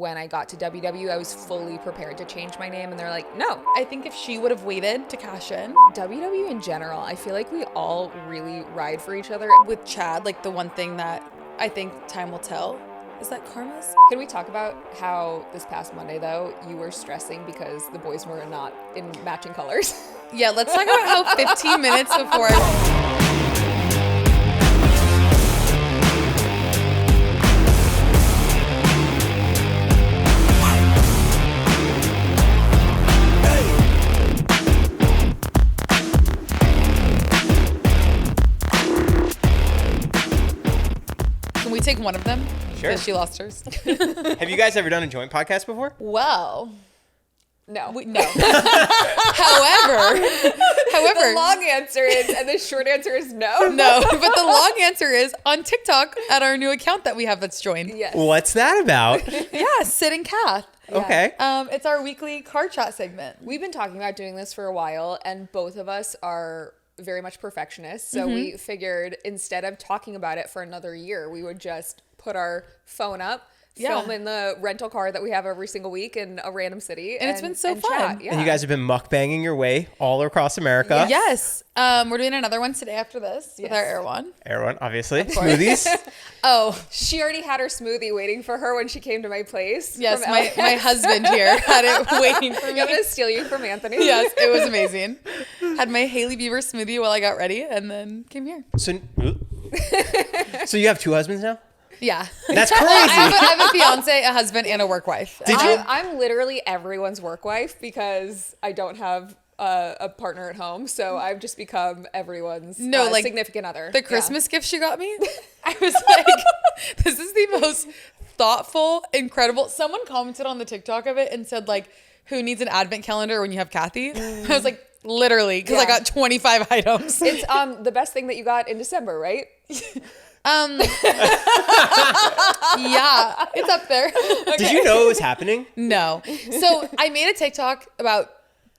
when I got to WWE, I was fully prepared to change my name, and they're like, no. I think if she would have waited to cash in. WWE in general, I feel like we all really ride for each other. With Chad, like the one thing that I think time will tell is that karma's. Can we talk about how this past Monday, though, you were stressing because the boys were not in matching colors? Yeah, let's talk about how 15 minutes before Can we take one of them? Sure. Because she lost hers. Have you guys ever done a joint podcast before? Well, No. no. However, The long answer is, and the short answer is no. no. But the long answer is on TikTok at our new account that we have that's joined. Yes. What's that about? Yeah, Sid and Kath. Okay. It's our weekly car chat segment. We've been talking about doing this for a while, and both of us are very much perfectionists. So we figured instead of talking about it for another year, we would just put our phone up, film in the rental car that we have every single week in a random city. And it's been so fun. Chat. Yeah. And you guys have been mukbanging your way all across America. Yes. We're doing another one today after this with our Air One. Air One, obviously. Smoothies. Oh, She already had her smoothie waiting for her when she came to my place. yes. from My husband here had it waiting for me. I'm going to steal you from Anthony. Yes, it was amazing. Had my Hailey Bieber smoothie while I got ready and then came here. So you have two husbands now? Yeah. That's crazy. I have a fiance, a husband, and a work wife. Did you? I'm literally everyone's work wife because I don't have a partner at home. So I've just become everyone's significant other. The Christmas gift she got me, I was like, this is the most thoughtful, incredible. Someone commented on the TikTok of it and said, like, who needs an advent calendar when you have Cathy? I was like, literally, because I got 25 items. It's the best thing that you got in December, right? Yeah, it's up there. Did you know it was happening? No. So I made a TikTok about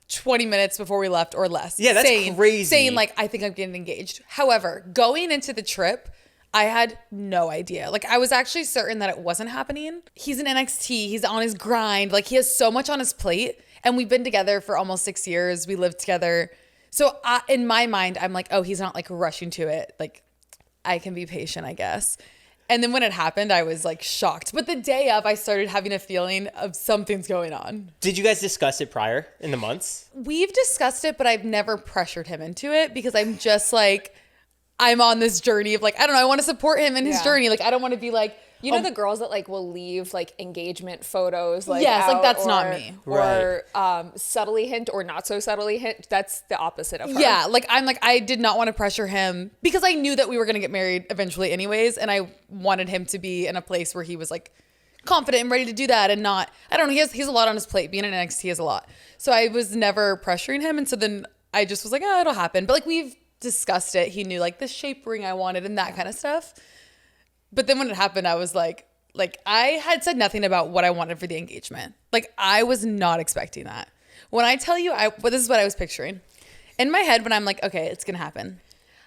20 minutes before we left or less. Yeah, that's crazy. Saying like, I think I'm getting engaged. However, going into the trip, I had no idea. Like, I was actually certain that it wasn't happening. He's in NXT. He's on his grind. Like, he has so much on his plate. And we've been together for almost 6 years. We lived together. So in my mind, I'm like, oh, he's not like rushing to it. Like, I can be patient, I guess. And then when it happened, I was like shocked. But the day of, I started having a feeling of something's going on. Did you guys discuss it prior in the months? We've discussed it, but I've never pressured him into it because I'm just like, I'm on this journey of like, I don't know, I want to support him in his journey. Like, I don't want to be like, you know, the girls that like will leave like engagement photos, like yes, like that's or, not me. Or subtly hint or not so subtly hint. That's the opposite of her. Yeah, like I'm like, I did not want to pressure him because I knew that we were going to get married eventually anyways. And I wanted him to be in a place where he was like confident and ready to do that and not, I don't know, he has a lot on his plate. Being in NXT is a lot. So I was never pressuring him. And so then I just was like, oh, it'll happen. But like we've discussed it. He knew like the shape ring I wanted and that kind of stuff. But then when it happened, I was like I had said nothing about what I wanted for the engagement. Like I was not expecting that. When I tell you, this is what I was picturing. In my head, when I'm like, okay, it's going to happen.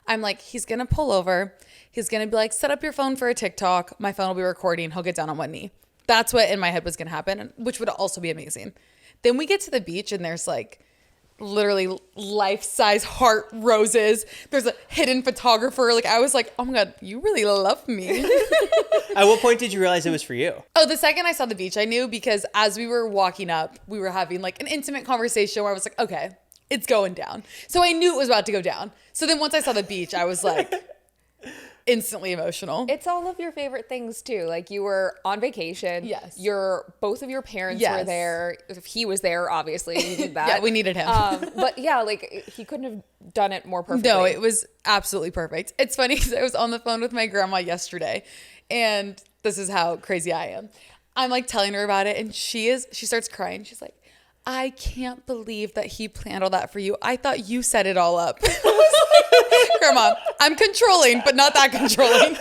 I'm like, he's going to pull over. He's going to be like, set up your phone for a TikTok. My phone will be recording. He'll get down on one knee. That's what in my head was going to happen, which would also be amazing. Then we get to the beach and there's like literally life-size heart roses. There's a hidden photographer. Like I was like, oh my God, you really love me. At what point did you realize it was for you? Oh, the second I saw the beach, I knew because as we were walking up, we were having like an intimate conversation where I was like, okay, it's going down. So I knew it was about to go down. So then once I saw the beach, I was like instantly emotional. It's all of your favorite things too. Like you were on vacation. Yes. Both of your parents Yes. were there. If he was there, obviously we needed that. Yeah, we needed him. But yeah, like he couldn't have done it more perfectly. No, it was absolutely perfect. It's funny because I was on the phone with my grandma yesterday and this is how crazy I am. I'm like telling her about it and she starts crying. She's like, I can't believe that he planned all that for you. I thought you set it all up. I was like, Grandma, I'm controlling, but not that controlling.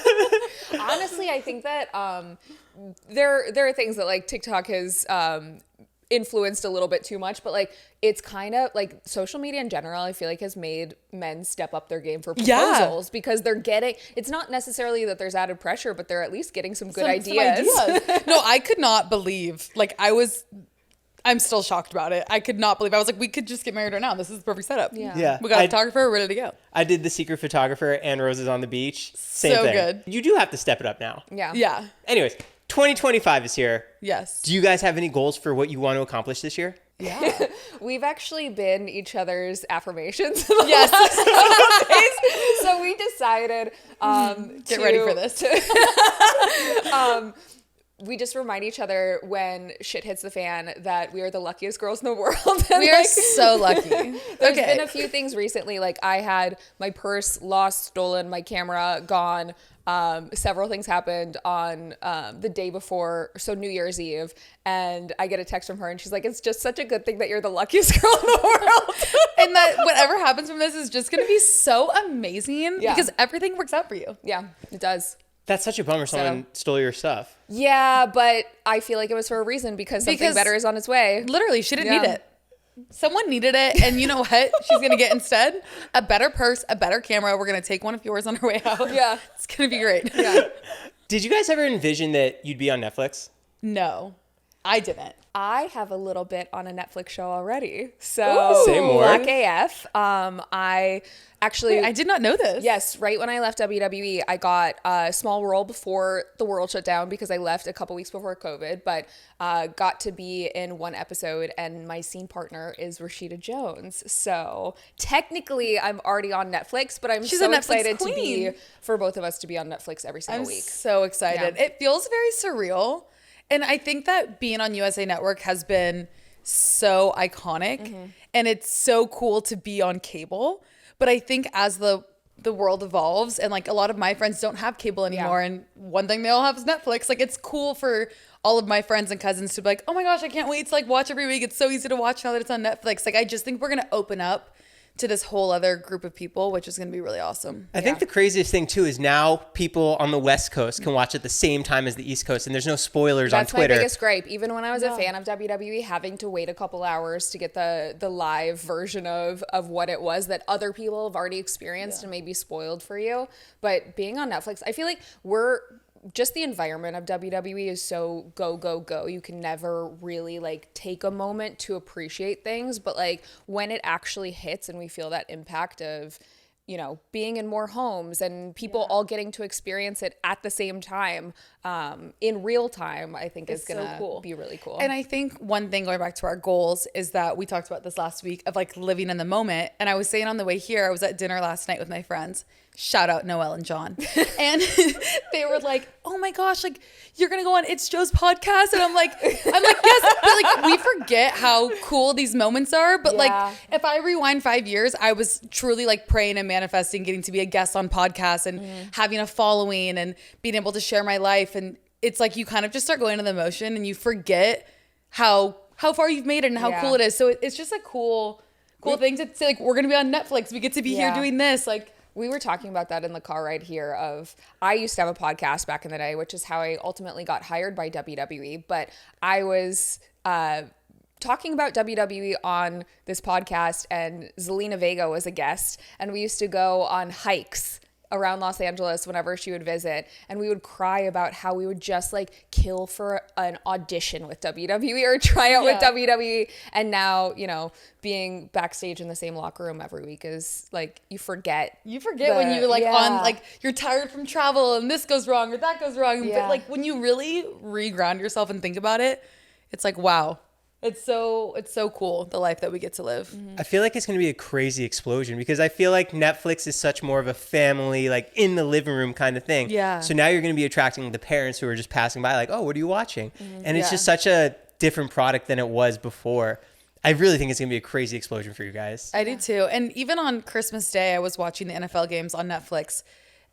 Honestly, I think that there are things that like TikTok has influenced a little bit too much, but like it's kind of like social media in general I feel like has made men step up their game for proposals because they're getting, it's not necessarily that there's added pressure, but they're at least getting some good ideas. No, I could not believe, like I'm still shocked about it. I could not believe, I was like, we could just get married right now. This is the perfect setup. Yeah. We got a photographer ready to go. I did The Secret Photographer and Roses on the Beach. Same thing. Good. You do have to step it up now. Yeah. Anyways, 2025 is here. Yes. Do you guys have any goals for what you want to accomplish this year? Yeah. We've actually been each other's affirmations. Yes. So we decided get ready for this. We just remind each other when shit hits the fan that we are the luckiest girls in the world. We are so lucky. There's been a few things recently. Like I had my purse lost, stolen, my camera gone. Several things happened on the day before, so New Year's Eve, and I get a text from her and she's like, it's just such a good thing that you're the luckiest girl in the world. And that whatever happens from this is just going to be so amazing because everything works out for you. Yeah, it does. That's such a bummer someone stole your stuff. Yeah, but I feel like it was for a reason because something better is on its way. Literally, she didn't need it. Someone needed it, and you know what she's going to get instead? A better purse, a better camera. We're going to take one of yours on our way out. Yeah. It's going to be great. Yeah. Did you guys ever envision that you'd be on Netflix? No, I didn't. I have a little bit on a Netflix show already. So say more. Black AF. I actually... Wait, I did not know this. Yes, right when I left WWE, I got a small role before the world shut down because I left a couple weeks before COVID, but got to be in one episode, and my scene partner is Rashida Jones. So technically, I'm already on Netflix, but I'm so excited to be for both of us to be on Netflix every single week. So excited. Yeah. It feels very surreal. And I think that being on USA Network has been so iconic and it's so cool to be on cable. But I think as the world evolves and like a lot of my friends don't have cable anymore and one thing they all have is Netflix, like it's cool for all of my friends and cousins to be like, oh my gosh, I can't wait to like watch every week. It's so easy to watch now that it's on Netflix. Like I just think we're going to open up to this whole other group of people, which is going to be really awesome. I think the craziest thing too is now people on the West Coast can watch at the same time as the East Coast, and there's no spoilers on Twitter. That's my biggest gripe. Even when I was a fan of WWE, having to wait a couple hours to get the live version of what it was that other people have already experienced and maybe spoiled for you. But being on Netflix, I feel like just the environment of WWE is so go, go, go. You can never really like take a moment to appreciate things. But like when it actually hits and we feel that impact of, you know, being in more homes and people all getting to experience it at the same time, in real time, I think is going to be really cool. And I think one thing going back to our goals is that we talked about this last week of like living in the moment. And I was saying on the way here, I was at dinner last night with my friends. Shout out Noelle and John. And they were like, oh my gosh, like you're going to go on It's Joe's podcast. And I'm like, yes, but like we forget how cool these moments are. But like if I rewind 5 years, I was truly like praying and manifesting, getting to be a guest on podcasts and having a following and being able to share my life. And it's like you kind of just start going into the motion and you forget how far you've made it and how cool it is. So it's just a cool thing to say, like, we're going to be on Netflix. We get to be here doing this. Like, we were talking about that in the car ride here of, I used to have a podcast back in the day, which is how I ultimately got hired by WWE. But I was talking about WWE on this podcast and Zelina Vega was a guest. And we used to go on hikes around Los Angeles whenever she would visit, and we would cry about how we would just like kill for an audition with WWE or try out with WWE. And now, you know, being backstage in the same locker room every week is like, you forget when you're like on, like you're tired from travel and this goes wrong or that goes wrong. But like when you really re-ground yourself and think about it, it's like, wow. It's so cool, the life that we get to live. I feel like it's going to be a crazy explosion because I feel like Netflix is such more of a family, like in the living room kind of thing. Yeah. So now you're going to be attracting the parents who are just passing by like, oh, what are you watching? And it's just such a different product than it was before. I really think it's going to be a crazy explosion for you guys. I do too. And even on Christmas Day, I was watching the NFL games on Netflix.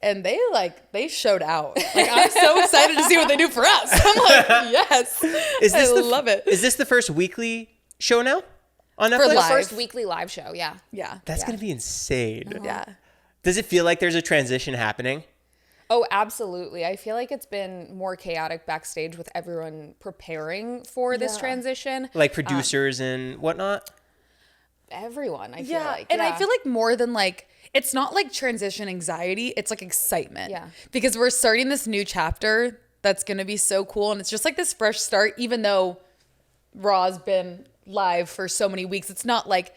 And they showed out. Like, I'm so excited to see what they do for us. I'm like, yes. I love it. Is this the first weekly show now on Netflix? For the first weekly live show, Yeah. That's going to be insane. Yeah. Does it feel like there's a transition happening? Oh, absolutely. I feel like it's been more chaotic backstage with everyone preparing for this transition. Like producers and whatnot? Everyone, I feel like. And I feel like more than like, it's not like transition anxiety, it's like excitement. Yeah. Because we're starting this new chapter that's going to be so cool. And it's just like this fresh start, even though Raw's been live for so many weeks. It's not like,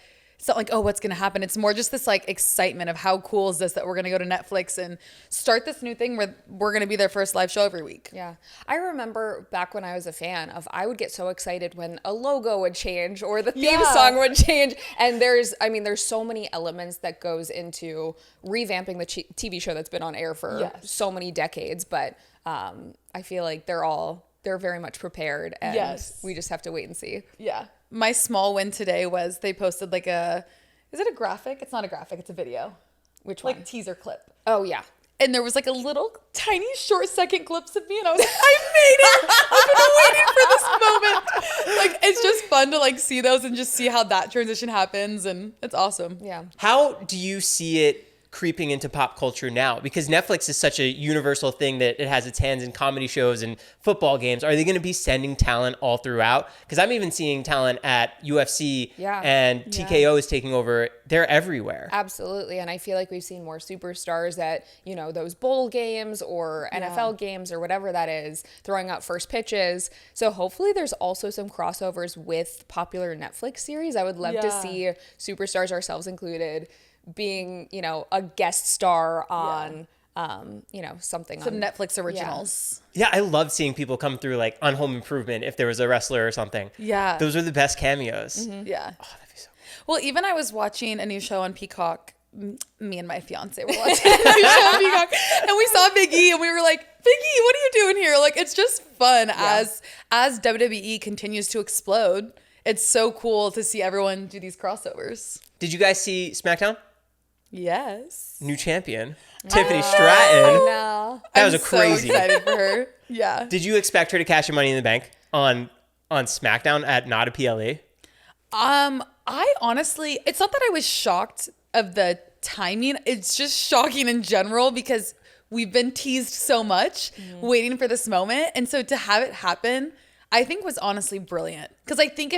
oh, what's going to happen? It's more just this like excitement of how cool is this that we're going to go to Netflix and start this new thing where we're going to be their first live show every week. Yeah. I remember back when I was a fan I would get so excited when a logo would change or the theme song would change. And there's so many elements that goes into revamping the TV show that's been on air for so many decades. But I feel like they're very much prepared and we just have to wait and see. Yeah. My small win today was they posted like is it a graphic? It's not a graphic, it's a video. Which one? Like teaser clip. Oh, yeah. And there was like a little tiny short second glimpse of me and I was like, I made it! I've been waiting for this moment. Like, it's just fun to like see those and just see how that transition happens and it's awesome. Yeah. How do you see it creeping into pop culture now? Because Netflix is such a universal thing that it has its hands in comedy shows and football games. Are they going to be sending talent all throughout? Because I'm even seeing talent at UFC and TKO is taking over. They're everywhere. Absolutely. And I feel like we've seen more superstars at, those bowl games or NFL games or whatever that is, throwing out first pitches. So hopefully there's also some crossovers with popular Netflix series. I would love to see superstars, ourselves included, being, a guest star on, something. Some Netflix originals. Yeah, I love seeing people come through like on Home Improvement if there was a wrestler or something. Yeah. Those are the best cameos. Mm-hmm. Yeah. Oh, that'd be so cool. Well, even I was watching a new show on Peacock. Me and my fiance were watching a new show on Peacock. And we saw Big E and we were like, Big E, what are you doing here? Like, it's just fun as WWE continues to explode. It's so cool to see everyone do these crossovers. Did you guys see SmackDown? Yes. New champion, Tiffany Stratton. No. That was crazy. So excited for her. Yeah. Did you expect her to cash your Money in the Bank on SmackDown at not a PLE? I honestly, it's not that I was shocked of the timing. It's just shocking in general because we've been teased so much waiting for this moment. And so to have it happen, I think was honestly brilliant. Because I think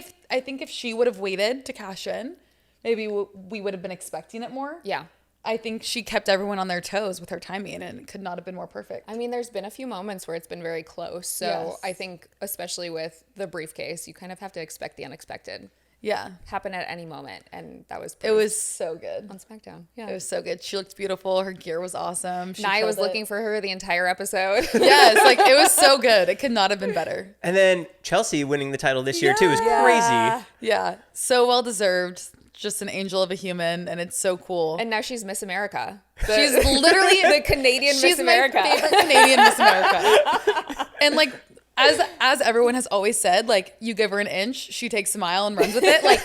if she would have waited to cash in, maybe we would have been expecting it more. Yeah. I think she kept everyone on their toes with her timing and it could not have been more perfect. I mean, there's been a few moments where it's been very close. So I think especially with the briefcase, you kind of have to expect the unexpected. Yeah. Happen at any moment. And that was It was so good. on SmackDown. Yeah. It was so good. She looked beautiful. Her gear was awesome. Nia was looking for her the entire episode. Yes, like it was so good. It could not have been better. And then Chelsea winning the title this year too is crazy. Yeah, so well deserved. Just an angel of a human, and it's so cool. And now she's Miss America. She's literally the Canadian Miss America. She's my favorite Canadian Miss America. And like, as everyone has always said, like you give her an inch, she takes a mile and runs with it. Like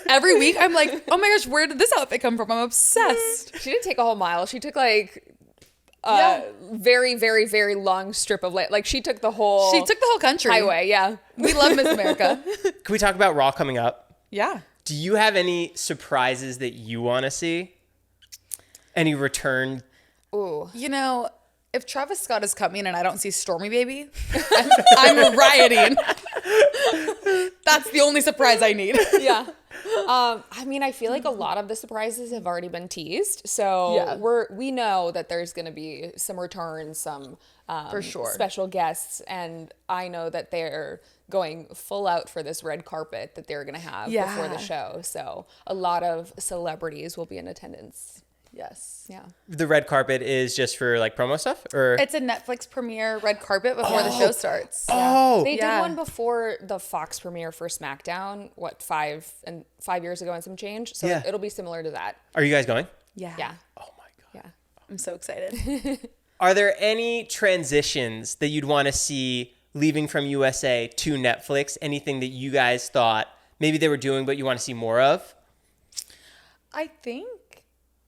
every week, I'm like, oh my gosh, where did this outfit come from? I'm obsessed. She didn't take a whole mile. She took like very, very, very long strip of land. Like she took the whole country highway. Yeah. We love Miss America. Can we talk about Raw coming up? Yeah. Do you have any surprises that you want to see? Any return? Ooh. If Travis Scott is coming and I don't see Stormy Baby, I'm rioting. That's the only surprise I need. Yeah. I mean, I feel like a lot of the surprises have already been teased. So we know that there's going to be some returns, some for sure special guests. And I know that they're going full out for this red carpet that they're going to have before the show. So a lot of celebrities will be in attendance. Yes. Yeah. The red carpet is just for like promo stuff, or it's a Netflix premiere red carpet before the show starts. Oh, they did one before the Fox premiere for SmackDown. 5 years ago and some change. So it'll be similar to that. Are you guys going? Yeah. Yeah. Oh my god. Yeah. I'm so excited. Are there any transitions that you'd want to see leaving from USA to Netflix? Anything that you guys thought maybe they were doing, but you want to see more of? I think.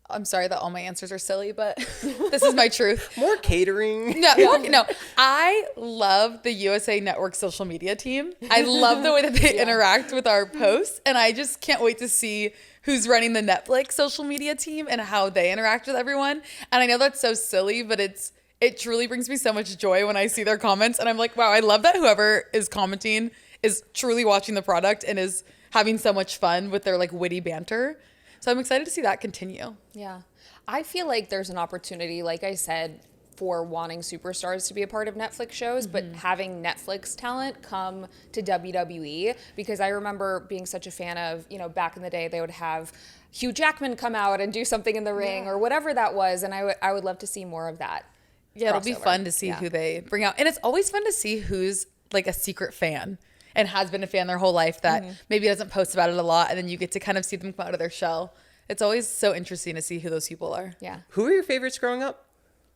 I'm sorry that all my answers are silly, but this is my truth. More catering. No. I love the USA Network social media team. I love the way that they interact with our posts, and I just can't wait to see who's running the Netflix social media team and how they interact with everyone. And I know that's so silly, but it's it truly brings me so much joy when I see their comments. And I'm like, wow, I love that whoever is commenting is truly watching the product and is having so much fun with their like witty banter. So I'm excited to see that continue. Yeah. I feel like there's an opportunity, like I said, for wanting superstars to be a part of Netflix shows, but having Netflix talent come to WWE, because I remember being such a fan of, you know, back in the day, they would have Hugh Jackman come out and do something in the ring or whatever that was. And I would love to see more of that. Yeah, it'll be fun to see who they bring out. And it's always fun to see who's like a secret fan and has been a fan their whole life that maybe doesn't post about it a lot. And then you get to kind of see them come out of their shell. It's always so interesting to see who those people are. Yeah. Who were your favorites growing up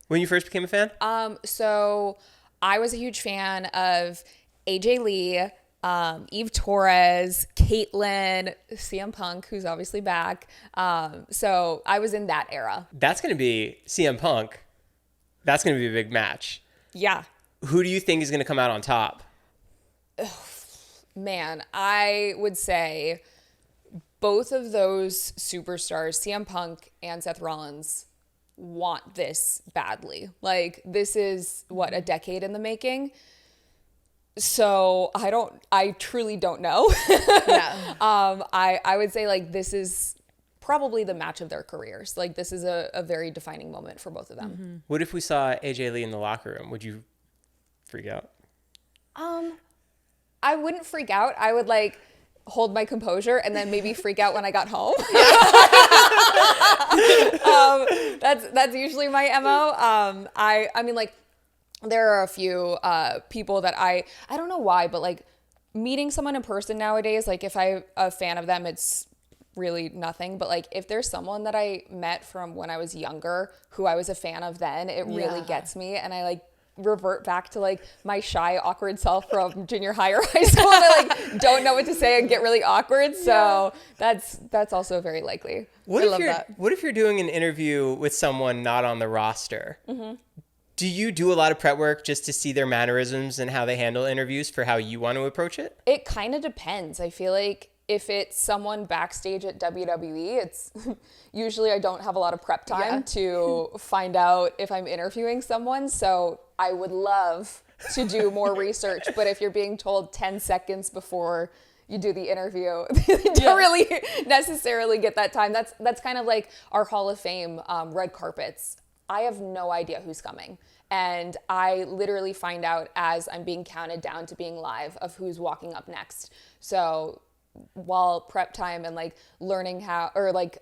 when you first became a fan? So I was a huge fan of AJ Lee, Eve Torres, Caitlyn, CM Punk, who's obviously back. So I was in that era. That's going to be CM Punk. That's going to be a big match. Yeah. Who do you think is going to come out on top? Man, I would say both of those superstars, CM Punk and Seth Rollins, want this badly. Like, this is what, a decade in the making. So I truly don't know. Yeah. I would say like this is probably the match of their careers. Like, this is a very defining moment for both of them. What if we saw AJ Lee in the locker room? Would you freak out? I wouldn't freak out. I would like hold my composure and then maybe freak out when I got home. That's usually my MO. I mean, like, there are a few people that I don't know why, but like meeting someone in person nowadays, like if I'm a fan of them, it's really nothing. But like if there's someone that I met from when I was younger who I was a fan of then, it really gets me. And I like revert back to like my shy, awkward self from junior high or high school. And I like don't know what to say and get really awkward. So that's also very likely. What if you're doing an interview with someone not on the roster? Do you do a lot of prep work just to see their mannerisms and how they handle interviews for how you want to approach it? It kind of depends. I feel like if it's someone backstage at WWE, it's usually I don't have a lot of prep time to find out if I'm interviewing someone. So I would love to do more research. But if you're being told 10 seconds before you do the interview, you don't really necessarily get that time. That's kind of like our Hall of Fame red carpets. I have no idea who's coming. And I literally find out as I'm being counted down to being live of who's walking up next. So while prep time and like learning how, or like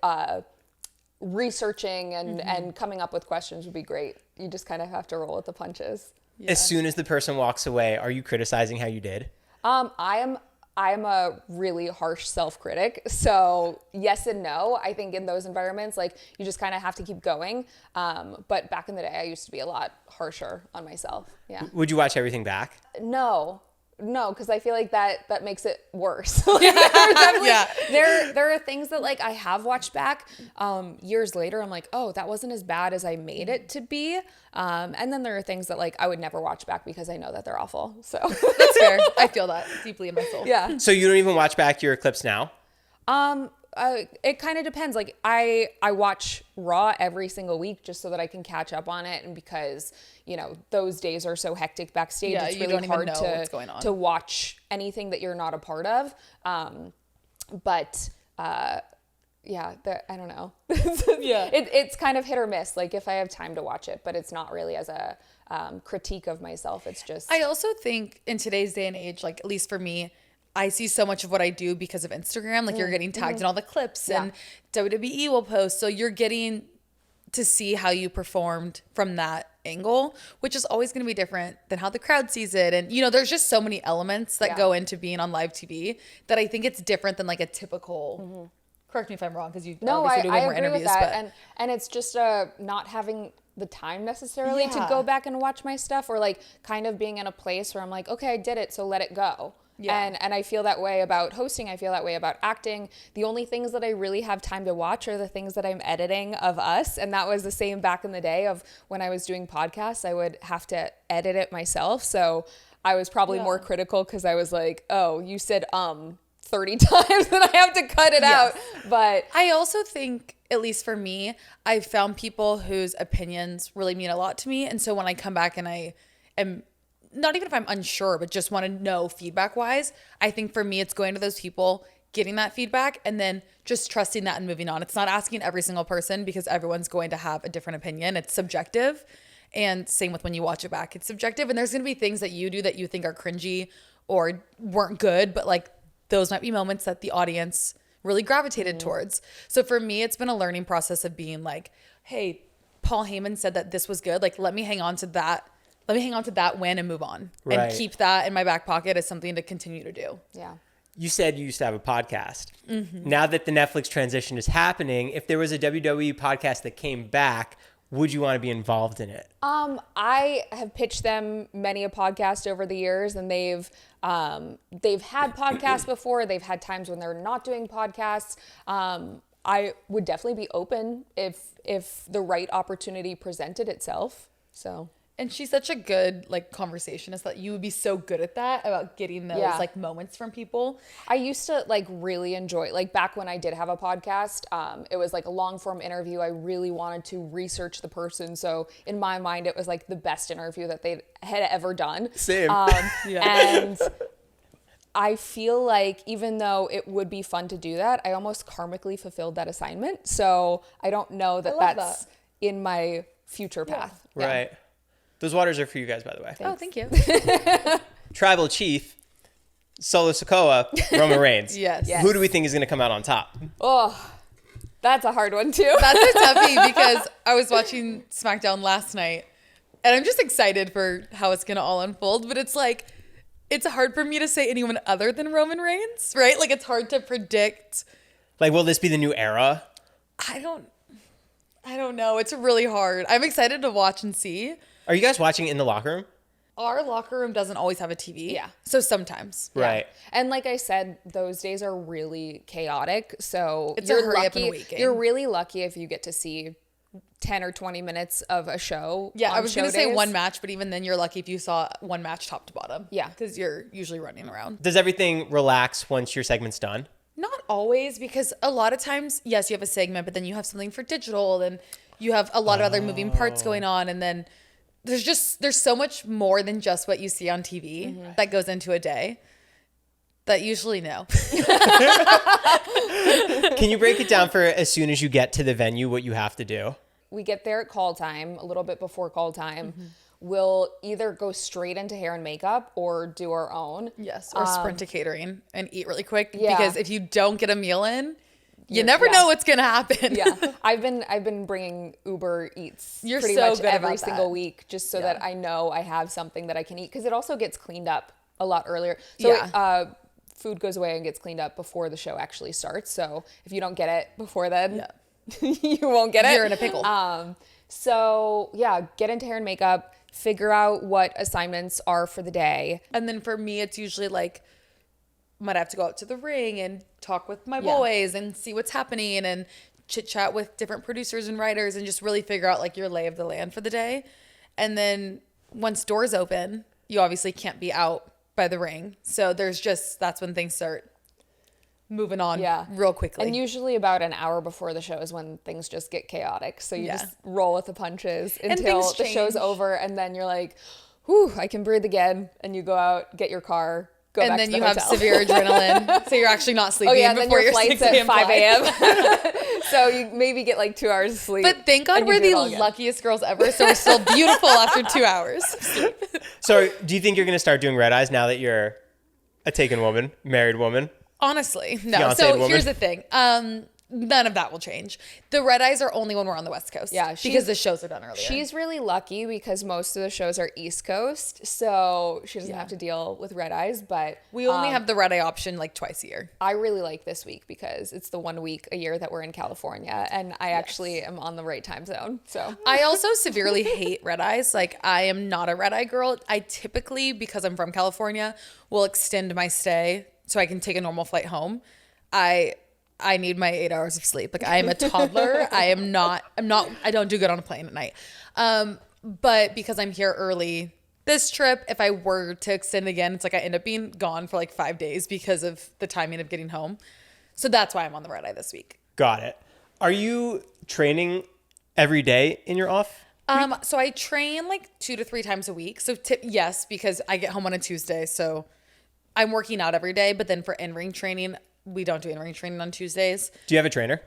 researching and coming up with questions would be great. You just kind of have to roll with the punches. Yeah. As soon as the person walks away, are you criticizing how you did? I am a really harsh self-critic. So yes and no. I think in those environments, like you just kind of have to keep going. But back in the day, I used to be a lot harsher on myself. Yeah. Would you watch everything back? No, because I feel like that makes it worse. Like, there are things that like I have watched back years later. I'm like, oh, that wasn't as bad as I made it to be. And then there are things that like I would never watch back because I know that they're awful. So that's fair. I feel that deeply in my soul. Yeah. So you don't even watch back your clips now? It kind of depends. Like I watch Raw every single week just so that I can catch up on it. And because, you know, those days are so hectic backstage, it's really hard to watch anything that you're not a part of. I don't know. It's kind of hit or miss. Like if I have time to watch it, but it's not really as a critique of myself. It's just, I also think in today's day and age, like at least for me, I see so much of what I do because of Instagram. Like you're getting tagged in all the clips and WWE will post. So you're getting to see how you performed from that angle, which is always going to be different than how the crowd sees it. And, you know, there's just so many elements that go into being on live TV that I think it's different than like a typical, correct me if I'm wrong, because you obviously do way more interviews. With that. And it's just not having the time necessarily to go back and watch my stuff, or like kind of being in a place where I'm like, okay, I did it, so let it go. Yeah. And I feel that way about hosting. I feel that way about acting. The only things that I really have time to watch are the things that I'm editing of us. And that was the same back in the day of when I was doing podcasts. I would have to edit it myself. So I was probably more critical because I was like, oh, you said 30 times and I have to cut it out. But I also think at least for me, I've found people whose opinions really mean a lot to me. And so when I come back and I am, not even if I'm unsure, but just want to know feedback wise, I think for me, it's going to those people, getting that feedback, and then just trusting that and moving on. It's not asking every single person because everyone's going to have a different opinion. It's subjective. And same with when you watch it back, it's subjective. And there's going to be things that you do that you think are cringy or weren't good, but like those might be moments that the audience really gravitated towards. So for me, it's been a learning process of being like, hey, Paul Heyman said that this was good. Like, let me hang on to that. Let me hang on to that win and move on and keep that in my back pocket as something to continue to do. Yeah. You said you used to have a podcast. Now that the Netflix transition is happening, if there was a WWE podcast that came back, would you want to be involved in it? I have pitched them many a podcast over the years, and they've had podcasts before. They've had times when they're not doing podcasts. I would definitely be open if the right opportunity presented itself. So. And she's such a good like conversationist that you would be so good at that, about getting those like moments from people. I used to like really enjoy, like back when I did have a podcast, it was like a long form interview. I really wanted to research the person. So in my mind, it was like the best interview that they had ever done. Same. And I feel like even though it would be fun to do that, I almost karmically fulfilled that assignment. So I don't know that that's in my future path. Yeah. Right. Those waters are for you guys, by the way. Oh, thank you. Trival Chief, Solo Sikoa, Roman Reigns. Yes. Who do we think is going to come out on top? Oh, that's a hard one too. That's a toughie because I was watching SmackDown last night and I'm just excited for how it's going to all unfold. But it's like, it's hard for me to say anyone other than Roman Reigns, right? Like, it's hard to predict. Like, will this be the new era? I don't know. It's really hard. I'm excited to watch and see. Are you guys watching in the locker room? Our locker room doesn't always have a TV. Yeah. So sometimes. Right. And like I said, those days are really chaotic. So It's a hurry up and wait game. You're really lucky if you get to see 10 or 20 minutes of a show. Yeah, I was going to say days. one match, but even then you're lucky if you saw one match top to bottom. Yeah. Because you're usually running around. Does everything relax once your segment's done? Not always, because a lot of times, yes, you have a segment, but then you have something for digital and you have a lot of other moving parts going on. And then there's so much more than just what you see on TV that goes into a day that usually no. Can you break it down for as soon as you get to the venue, what you have to do? We get there at call time, a little bit before call time. We'll either go straight into hair and makeup or do our own. Yes, or sprint to catering and eat really quick. Yeah. Because if you don't get a meal in, you never know what's gonna happen. Yeah, I've been bringing Uber Eats You're pretty so much good every about single that. week, just so that I know I have something that I can eat, because it also gets cleaned up a lot earlier. So food goes away and gets cleaned up before the show actually starts. So if you don't get it before then, you won't get it. You're in a pickle. So yeah, get into hair and makeup, figure out what assignments are for the day. And then for me, it's usually like, might have to go out to the ring and talk with my boys and see what's happening and chit chat with different producers and writers and just really figure out like your lay of the land for the day. And then once doors open, you obviously can't be out by the ring. So that's when things start moving on real quickly. And usually about an hour before the show is when things just get chaotic. So you just roll with the punches until the show's over, and then you're like, whew, I can breathe again. And you go out, get your car, go back to the hotel. And then you have severe adrenaline, so you're actually not sleeping before your flight's at 5 a.m. So you maybe get like 2 hours of sleep. But thank God we're the luckiest girls ever, so we're still beautiful after 2 hours. So do you think you're going to start doing red eyes now that you're a taken woman, married woman? Honestly, no. Fiancé So woman? here's the thing. None of that will change. The red eyes are only when we're on the West Coast. Yeah, because the shows are done earlier. She's really lucky because most of the shows are East Coast, so she doesn't have to deal with red eyes. But we only have the red eye option like twice a year. I really like this week because it's the 1 week a year that we're in California, and I actually am on the right time zone. So I also severely hate red eyes. Like, I am not a red eye girl. I typically, because I'm from California, will extend my stay so I can take a normal flight home. I need my 8 hours of sleep. Like, I am a toddler. I don't do good on a plane at night. But because I'm here early this trip, if I were to extend again, it's like I end up being gone for like 5 days because of the timing of getting home. So that's why I'm on the red eye this week. Got it. Are you training every day in your off? So I train like 2 to 3 times a week. So yes, because I get home on a Tuesday. So I'm working out every day. But then for in-ring training, we don't do in-ring training on Tuesdays. Do you have a trainer?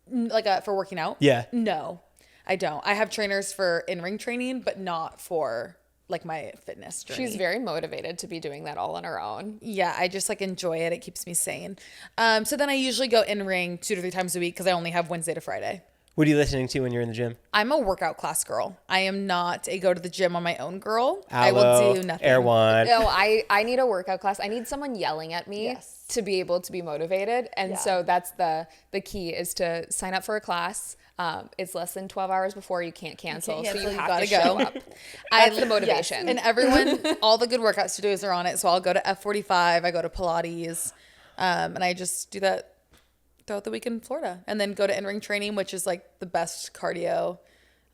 Like for working out? Yeah. No, I don't. I have trainers for in-ring training, but not for like my fitness journey. She's very motivated to be doing that all on her own. Yeah, I just like enjoy it. It keeps me sane. So then I usually go in-ring 2 to 3 times a week because I only have Wednesday to Friday. What are you listening to when you're in the gym? I'm a workout class girl. I am not a go to the gym on my own girl. I will do nothing. Air One. No, I need a workout class. I need someone yelling at me to be able to be motivated. And so that's the key is to sign up for a class. It's less than 12 hours before you can't cancel. So you have to show up. That's the motivation. Yes. And everyone, all the good workout studios are on it. So I'll go to F45. I go to Pilates. And I just do that throughout the week in Florida, and then go to in-ring training, which is like the best cardio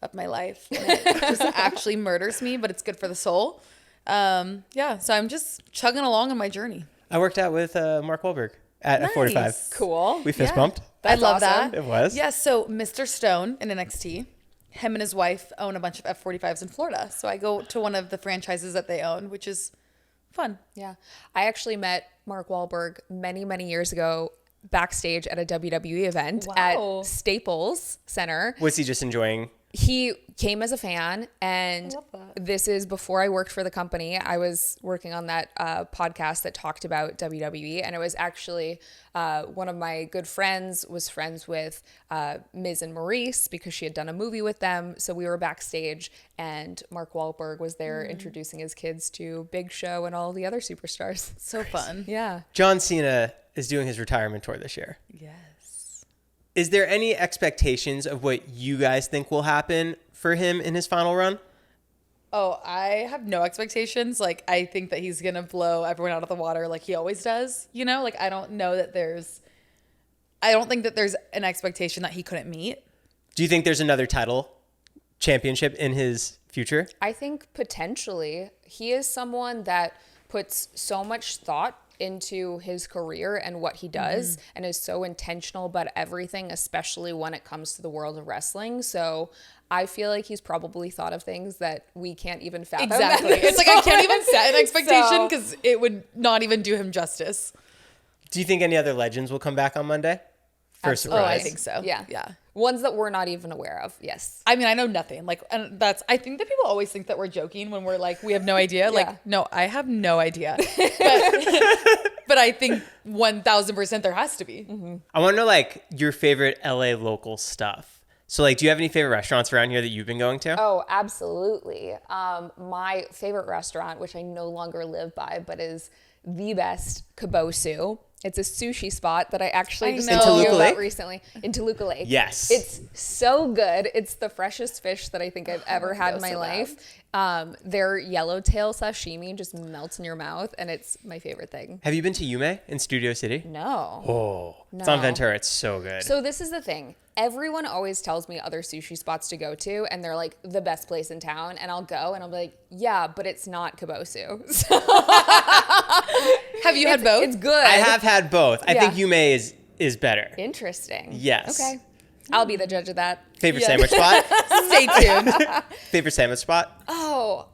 of my life. And it just actually murders me, but it's good for the soul. So I'm just chugging along on my journey. I worked out with Mark Wahlberg at F45. Cool. We fist bumped. I love awesome. that. It was. Yeah, so Mr. Stone in NXT, him and his wife own a bunch of F45s in Florida. So I go to one of the franchises that they own, which is fun. Yeah. I actually met Mark Wahlberg many, many years ago backstage at a WWE event at Staples Center. Was he just enjoying? He came as a fan, and this is before I worked for the company. I was working on that podcast that talked about WWE, and it was actually one of my good friends was friends with Miz and Maurice because she had done a movie with them. So we were backstage, and Mark Wahlberg was there introducing his kids to Big Show and all the other superstars. So fun. Yeah. John Cena is doing his retirement tour this year. Yes. Is there any expectations of what you guys think will happen for him in his final run? Oh, I have no expectations. Like, I think that he's going to blow everyone out of the water like he always does. You know, like, I don't think that there's an expectation that he couldn't meet. Do you think there's another title championship in his future? I think potentially he is someone that puts so much thought into his career and what he does and is so intentional about everything, especially when it comes to the world of wrestling. So I feel like he's probably thought of things that we can't even fathom. Exactly. It's like I can't even set an expectation because it would not even do him justice. Do you think any other legends will come back on Monday? For a surprise. Oh, I think so. Yeah. Yeah. Ones that we're not even aware of. Yes. I mean, I know nothing. Like, and I think that people always think that we're joking when we're like, we have no idea. Like, no, I have no idea. But I think 1000% there has to be. Mm-hmm. I want to know, like, your favorite LA local stuff. So, like, do you have any favorite restaurants around here that you've been going to? Oh, absolutely. My favorite restaurant, which I no longer live by, but is the best, Kabosu. It's a sushi spot that I actually just told you about recently in Toluca Lake. Yes. It's so good. It's the freshest fish that I think I've ever had in my life. Their yellowtail sashimi just melts in your mouth, and it's my favorite thing. Have you been to Yume in Studio City? No. Oh, it's on Ventura. It's so good. So this is the thing. Everyone always tells me other sushi spots to go to, and they're like the best place in town. And I'll go, and I'll be like, yeah, but it's not Kabosu. Have you had both? It's good. I have had both. I think Yume is better. Interesting. Yes. Okay. I'll be the judge of that. Favorite sandwich spot? Stay tuned. Favorite sandwich spot? Oh,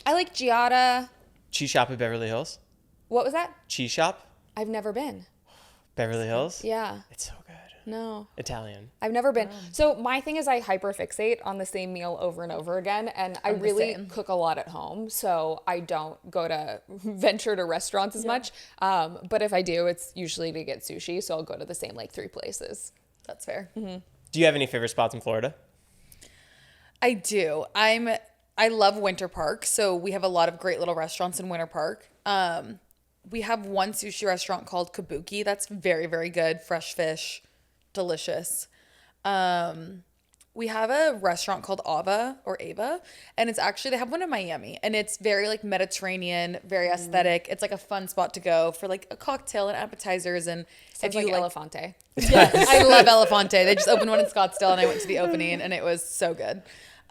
I like Giada. Cheese Shop at Beverly Hills? What was that? Cheese Shop? I've never been. Beverly Hills? Yeah. It's so good. No. Italian. I've never been. So my thing is I hyperfixate on the same meal over and over again. And I really cook a lot at home. So I don't go to venture to restaurants as much. But if I do, it's usually to get sushi. So I'll go to the same like 3 places. That's fair. Mm-hmm. Do you have any favorite spots in Florida? I do. I love Winter Park. So we have a lot of great little restaurants in Winter Park. We have one sushi restaurant called Kabuki. That's very, very good. Fresh fish. Delicious. We have a restaurant called Ava, and it's actually, they have one in Miami, and it's very like Mediterranean, very aesthetic. It's like a fun spot to go for like a cocktail and appetizers. And Sounds if you like like Elefante. Yes, I love Elefante. They just opened one in Scottsdale, and I went to the opening, and it was so good.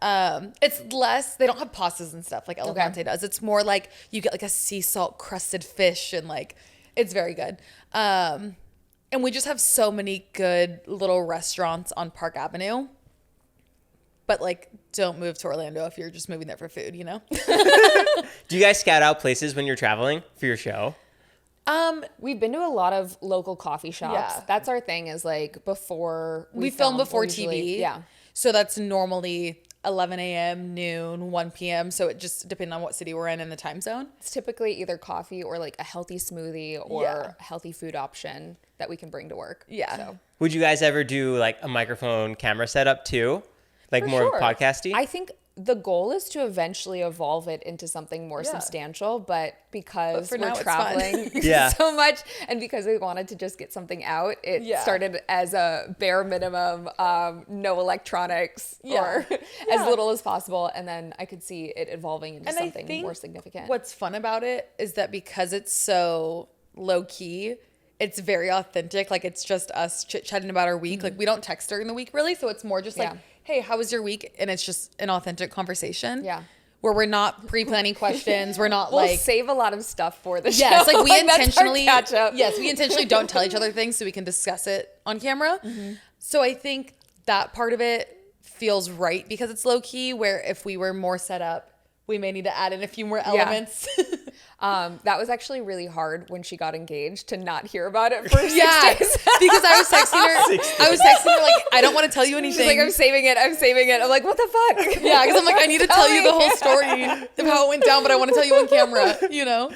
It's less, they don't have pastas and stuff like Elefante does. It's more like you get like a sea salt crusted fish, and like it's very good. And we just have so many good little restaurants on Park Avenue. But like, don't move to Orlando if you're just moving there for food, you know? Do you guys scout out places when you're traveling for your show? We've been to a lot of local coffee shops. Yeah. That's our thing, is like before we film before usually, TV. Yeah. So that's normally 11 a.m., noon, 1 p.m. So it just depends on what city we're in and the time zone. It's typically either coffee or like a healthy smoothie or Yeah. healthy food option that we can bring to work. Yeah. So. Would you guys ever do like a microphone camera setup too? Like For more sure. podcasty? I think the goal is to eventually evolve it into something more substantial, but because for now, we're it's traveling Yeah. so much and because we wanted to just get something out, it started as a bare minimum, no electronics or as little as possible. And then I could see it evolving into something more significant. What's fun about it is that because it's so low key, it's very authentic. Like, it's just us chit-chatting about our week. Like, we don't text during the week really. So it's more just like, hey, how was your week? And it's just an authentic conversation. Yeah. Where we're not pre-planning questions. We're not we'll like save a lot of stuff for the show. Yes, like we intentionally catch up. Yes, we intentionally don't tell each other things so we can discuss it on camera. So I think that part of it feels right because it's low key, where if we were more set up, we may need to add in a few more elements. That was actually really hard when she got engaged to not hear about it for 6 days. Because I was texting her like, I don't want to tell you anything. She's like, I'm saving it. I'm like, what the fuck? Yeah, because I'm like, I need to tell you the whole story of how it went down, but I want to tell you on camera, you know?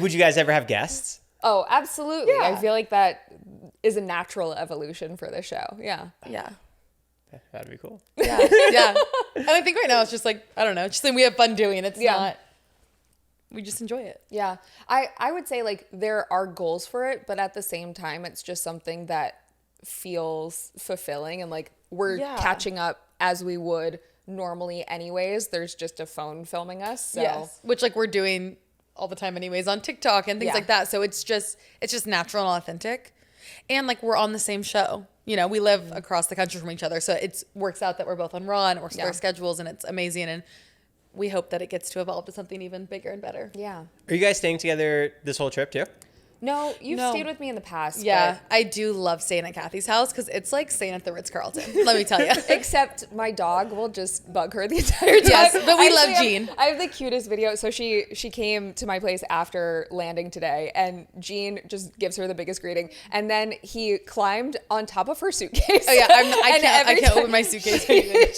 Would you guys ever have guests? Oh, absolutely. Yeah. I feel like that is a natural evolution for the show. Yeah. Yeah. That'd be cool. Yeah. Yeah. And I think right now it's just like, I don't know, just then we have fun doing it. It's not, we just enjoy it. Yeah. I would say like there are goals for it, but at the same time, it's just something that feels fulfilling and like we're catching up as we would normally anyways. There's just a phone filming us. So. Which like we're doing all the time anyways on TikTok and things like that. So it's just natural and authentic. And like we're on the same show. You know, we live across the country from each other. So it works out that we're both on Raw and it works with our schedules and it's amazing. And we hope that it gets to evolve to something even bigger and better. Yeah. Are you guys staying together this whole trip too? No, you've stayed with me in the past. Yeah, but I do love staying at Cathy's house because it's like staying at the Ritz-Carlton. Let me tell you. Except my dog will just bug her the entire time. Yes, but we love Jean. I have the cutest video. So she came to my place after landing today, and Jean just gives her the biggest greeting. And then he climbed on top of her suitcase. Oh yeah, I can't open my suitcase.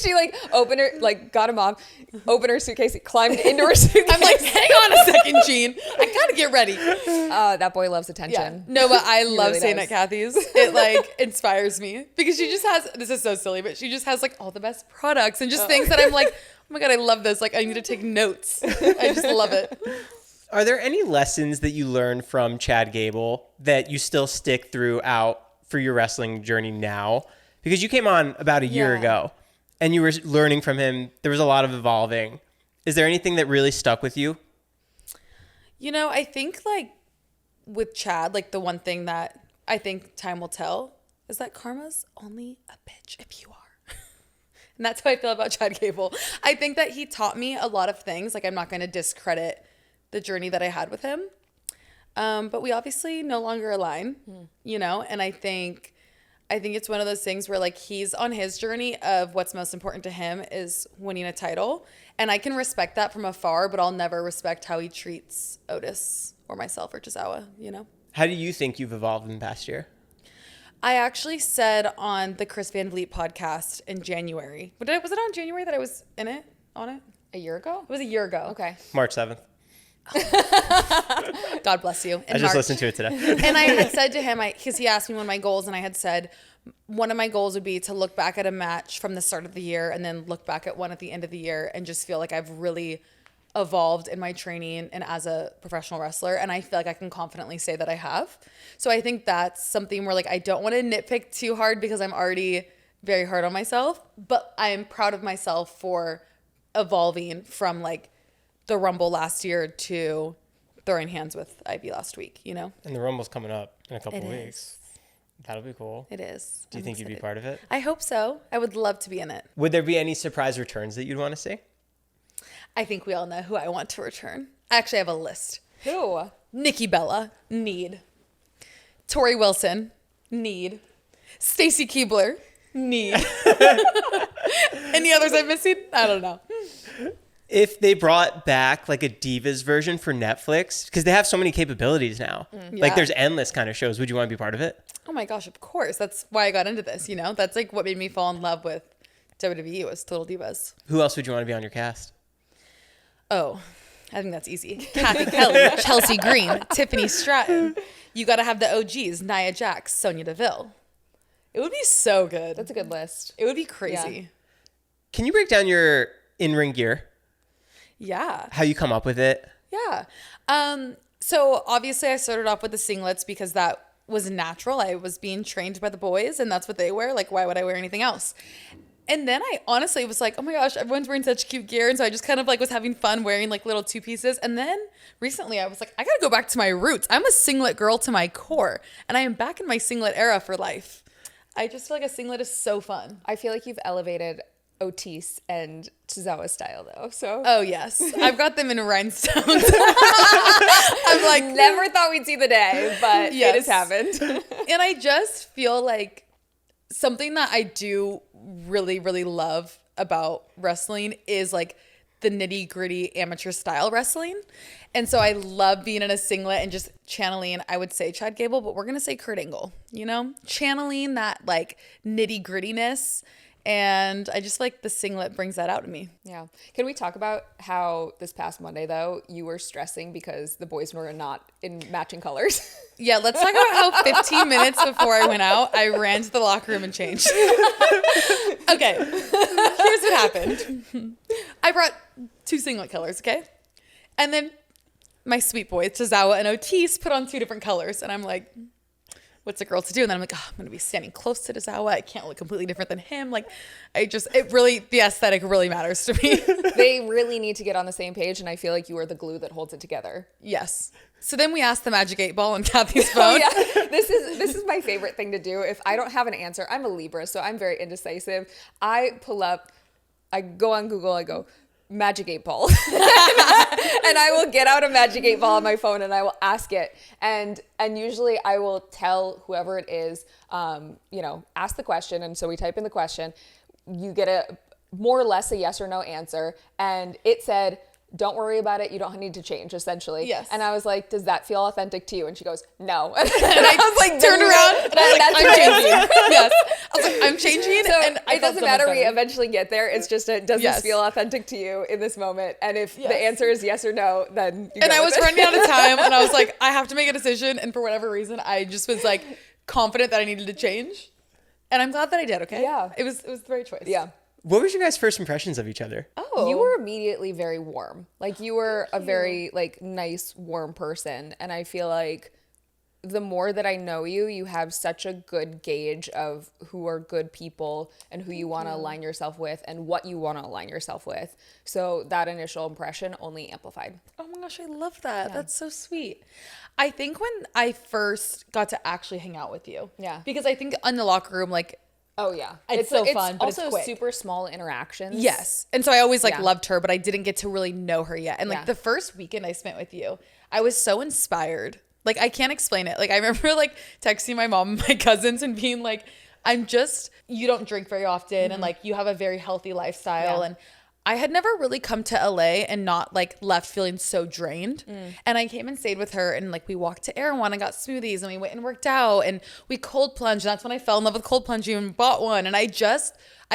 She like opened her, like got him off, opened her suitcase, climbed into her suitcase. I'm like, hang on a second, Jean. I gotta get ready. That boy loves attention. No, but I love really staying does. at Cathy's. It like inspires me because she just has, this is so silly, but she just has like all the best products and just things that I'm like, oh my God, I love this. Like I need to take notes. I just love it. Are there any lessons that you learned from Chad Gable that you still stick throughout for your wrestling journey now? Because you came on about a year ago and you were learning from him. There was a lot of evolving. Is there anything that really stuck with you? You know, I think like with Chad, like the one thing that I think time will tell is that karma's only a bitch if you are. And that's how I feel about Chad Gable. I think that he taught me a lot of things. Like I'm not going to discredit the journey that I had with him. But we obviously no longer align, you know? And I think it's one of those things where like he's on his journey of what's most important to him is winning a title. And I can respect that from afar, but I'll never respect how he treats Otis or myself or Tozawa, you know? How do you think you've evolved in the past year? I actually said on the Chris Van Vliet podcast in January. Was it on January that I was on it? A year ago? It was a year ago. Okay. March 7th. God bless you. I just listened to it today. And I had said to him, because he asked me one of my goals, and I had said one of my goals would be to look back at a match from the start of the year and then look back at one at the end of the year and just feel like I've really evolved in my training and as a professional wrestler. And I feel like I can confidently say that I have. So I think that's something where like I don't want to nitpick too hard because I'm already very hard on myself, but I am proud of myself for evolving from like the Rumble last year to throwing hands with Ivy last week, you know? And the Rumble's coming up in a couple It weeks. is. That'll be cool. It is. Do you think you'd be excited. part of it? I hope so. I would love to be in it. Would there be any surprise returns that you'd want to see? I think we all know who I want to return. I actually have a list. Who? Nikki Bella, need. Tori Wilson, Need. Stacy Keibler. Need. Any others I'm missing? I don't know. If they brought back like a Divas version for Netflix, because they have so many capabilities now, like there's endless kind of shows. Would you want to be part of it? Oh my gosh, of course. That's why I got into this, you know? That's like what made me fall in love with WWE was Total Divas. Who else would you want to be on your cast? Oh, I think that's easy. Cathy Kelley, Chelsea Green, Tiffany Stratton. You got to have the OGs, Nia Jax, Sonya Deville. It would be so good. That's a good list. It would be crazy. Yeah. Can you break down your in-ring gear? Yeah. How you come up with it? Yeah. So obviously I started off with the singlets because that was natural. I was being trained by the boys and that's what they wear. Like, why would I wear anything else? And then I honestly was like, oh my gosh, everyone's wearing such cute gear. And so I just kind of like was having fun wearing like little two pieces. And then recently I was like, I got to go back to my roots. I'm a singlet girl to my core. And I am back in my singlet era for life. I just feel like a singlet is so fun. I feel like you've elevated Otis and Tozawa style though. So oh yes, I've got them in rhinestones. I'm like, never thought we'd see the day, but yes. It has happened. And I just feel like something that I do really, really love about wrestling is like the nitty gritty amateur style wrestling. And so I love being in a singlet and just channeling, I would say Chad Gable, but we're going to say Kurt Angle, you know, channeling that like nitty grittiness. And I just like the singlet brings that out of me. Yeah. Can we talk about how this past Monday, though, you were stressing because the boys were not in matching colors? Yeah, let's talk about how 15 minutes before I went out, I ran to the locker room and changed. Okay, here's what happened. I brought 2 singlet colors, okay? And then my sweet boys, Tozawa and Otis, put on 2 different colors. And I'm like, what's a girl to do? And then I'm like, oh, I'm going to be standing close to Tozawa. I can't look completely different than him. Like, the aesthetic really matters to me. They really need to get on the same page. And I feel like you are the glue that holds it together. Yes. So then we asked the Magic 8 Ball on Cathy's phone. Oh, yeah. This is my favorite thing to do. If I don't have an answer, I'm a Libra, so I'm very indecisive. I pull up, I go on Google, I go, Magic 8 Ball. And I will get out a Magic 8 Ball on my phone and I will ask it. And usually I will tell whoever it is, ask the question. And so we type in the question. You get a more or less a yes or no answer. And it said, don't worry about it. You don't need to change, essentially. Yes. And I was like, does that feel authentic to you? And she goes, no. And I was like, turned around and I was like, I'm changing. Yes. I was like, I'm changing. So and it doesn't matter. We eventually get there. It's just, does yes. this feel authentic to you in this moment? And if yes. the answer is yes or no, then you And go I was with it. running out of time and I was like, I have to make a decision. And for whatever reason, I just was like confident that I needed to change. And I'm glad that I did. Okay. Yeah. It was the right choice. Yeah. What was your guys' first impressions of each other? Oh. You were immediately very warm. Like you were a very like nice, warm person. And I feel like the more that I know you, you have such a good gauge of who are good people and who you want to align yourself with and what you want to align yourself with. So that initial impression only amplified. Oh my gosh, I love that. Yeah. That's so sweet. I think when I first got to actually hang out with you. Yeah. Because I think in the locker room, like, oh yeah, it's so fun, but also it's quick. super small interactions. Yes, and so I always loved her, but I didn't get to really know her yet. And like the first weekend I spent with you, I was so inspired. Like I can't explain it. Like I remember like texting my mom and my cousins and being like, you don't drink very often, and like you have a very healthy lifestyle, and I had never really come to LA and not like left feeling so drained. And I came and stayed with her and like we walked to Erewhon and got smoothies and we went and worked out and we cold plunged. And that's when I fell in love with cold plunging and bought one. And I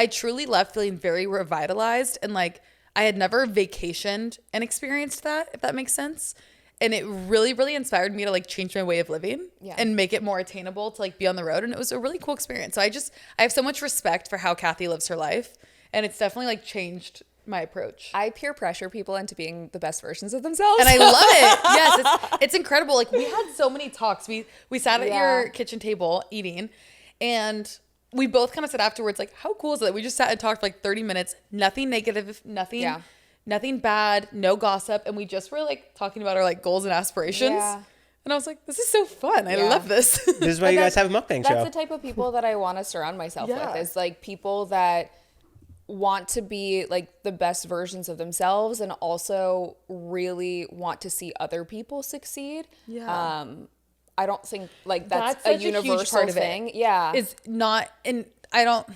truly left feeling very revitalized and like I had never vacationed and experienced that, if that makes sense. And it really, really inspired me to like change my way of living and make it more attainable to like be on the road. And it was a really cool experience. So I have so much respect for how Cathy lives her life. And it's definitely like changed my approach. I peer pressure people into being the best versions of themselves. And I love it. Yes, it's incredible. Like we had so many talks. We sat at your kitchen table eating and we both kind of said afterwards, like, how cool is it that we just sat and talked for like 30 minutes, nothing negative, nothing bad, no gossip. And we just were like talking about our like goals and aspirations. Yeah. And I was like, this is so fun. I love this. This is why you guys have a mukbang show. That's the type of people that I want to surround myself with is like people that want to be like the best versions of themselves and also really want to see other people succeed. Yeah. I don't think like that's such a universal huge part thing. of it. Yeah. It's not, and I don't,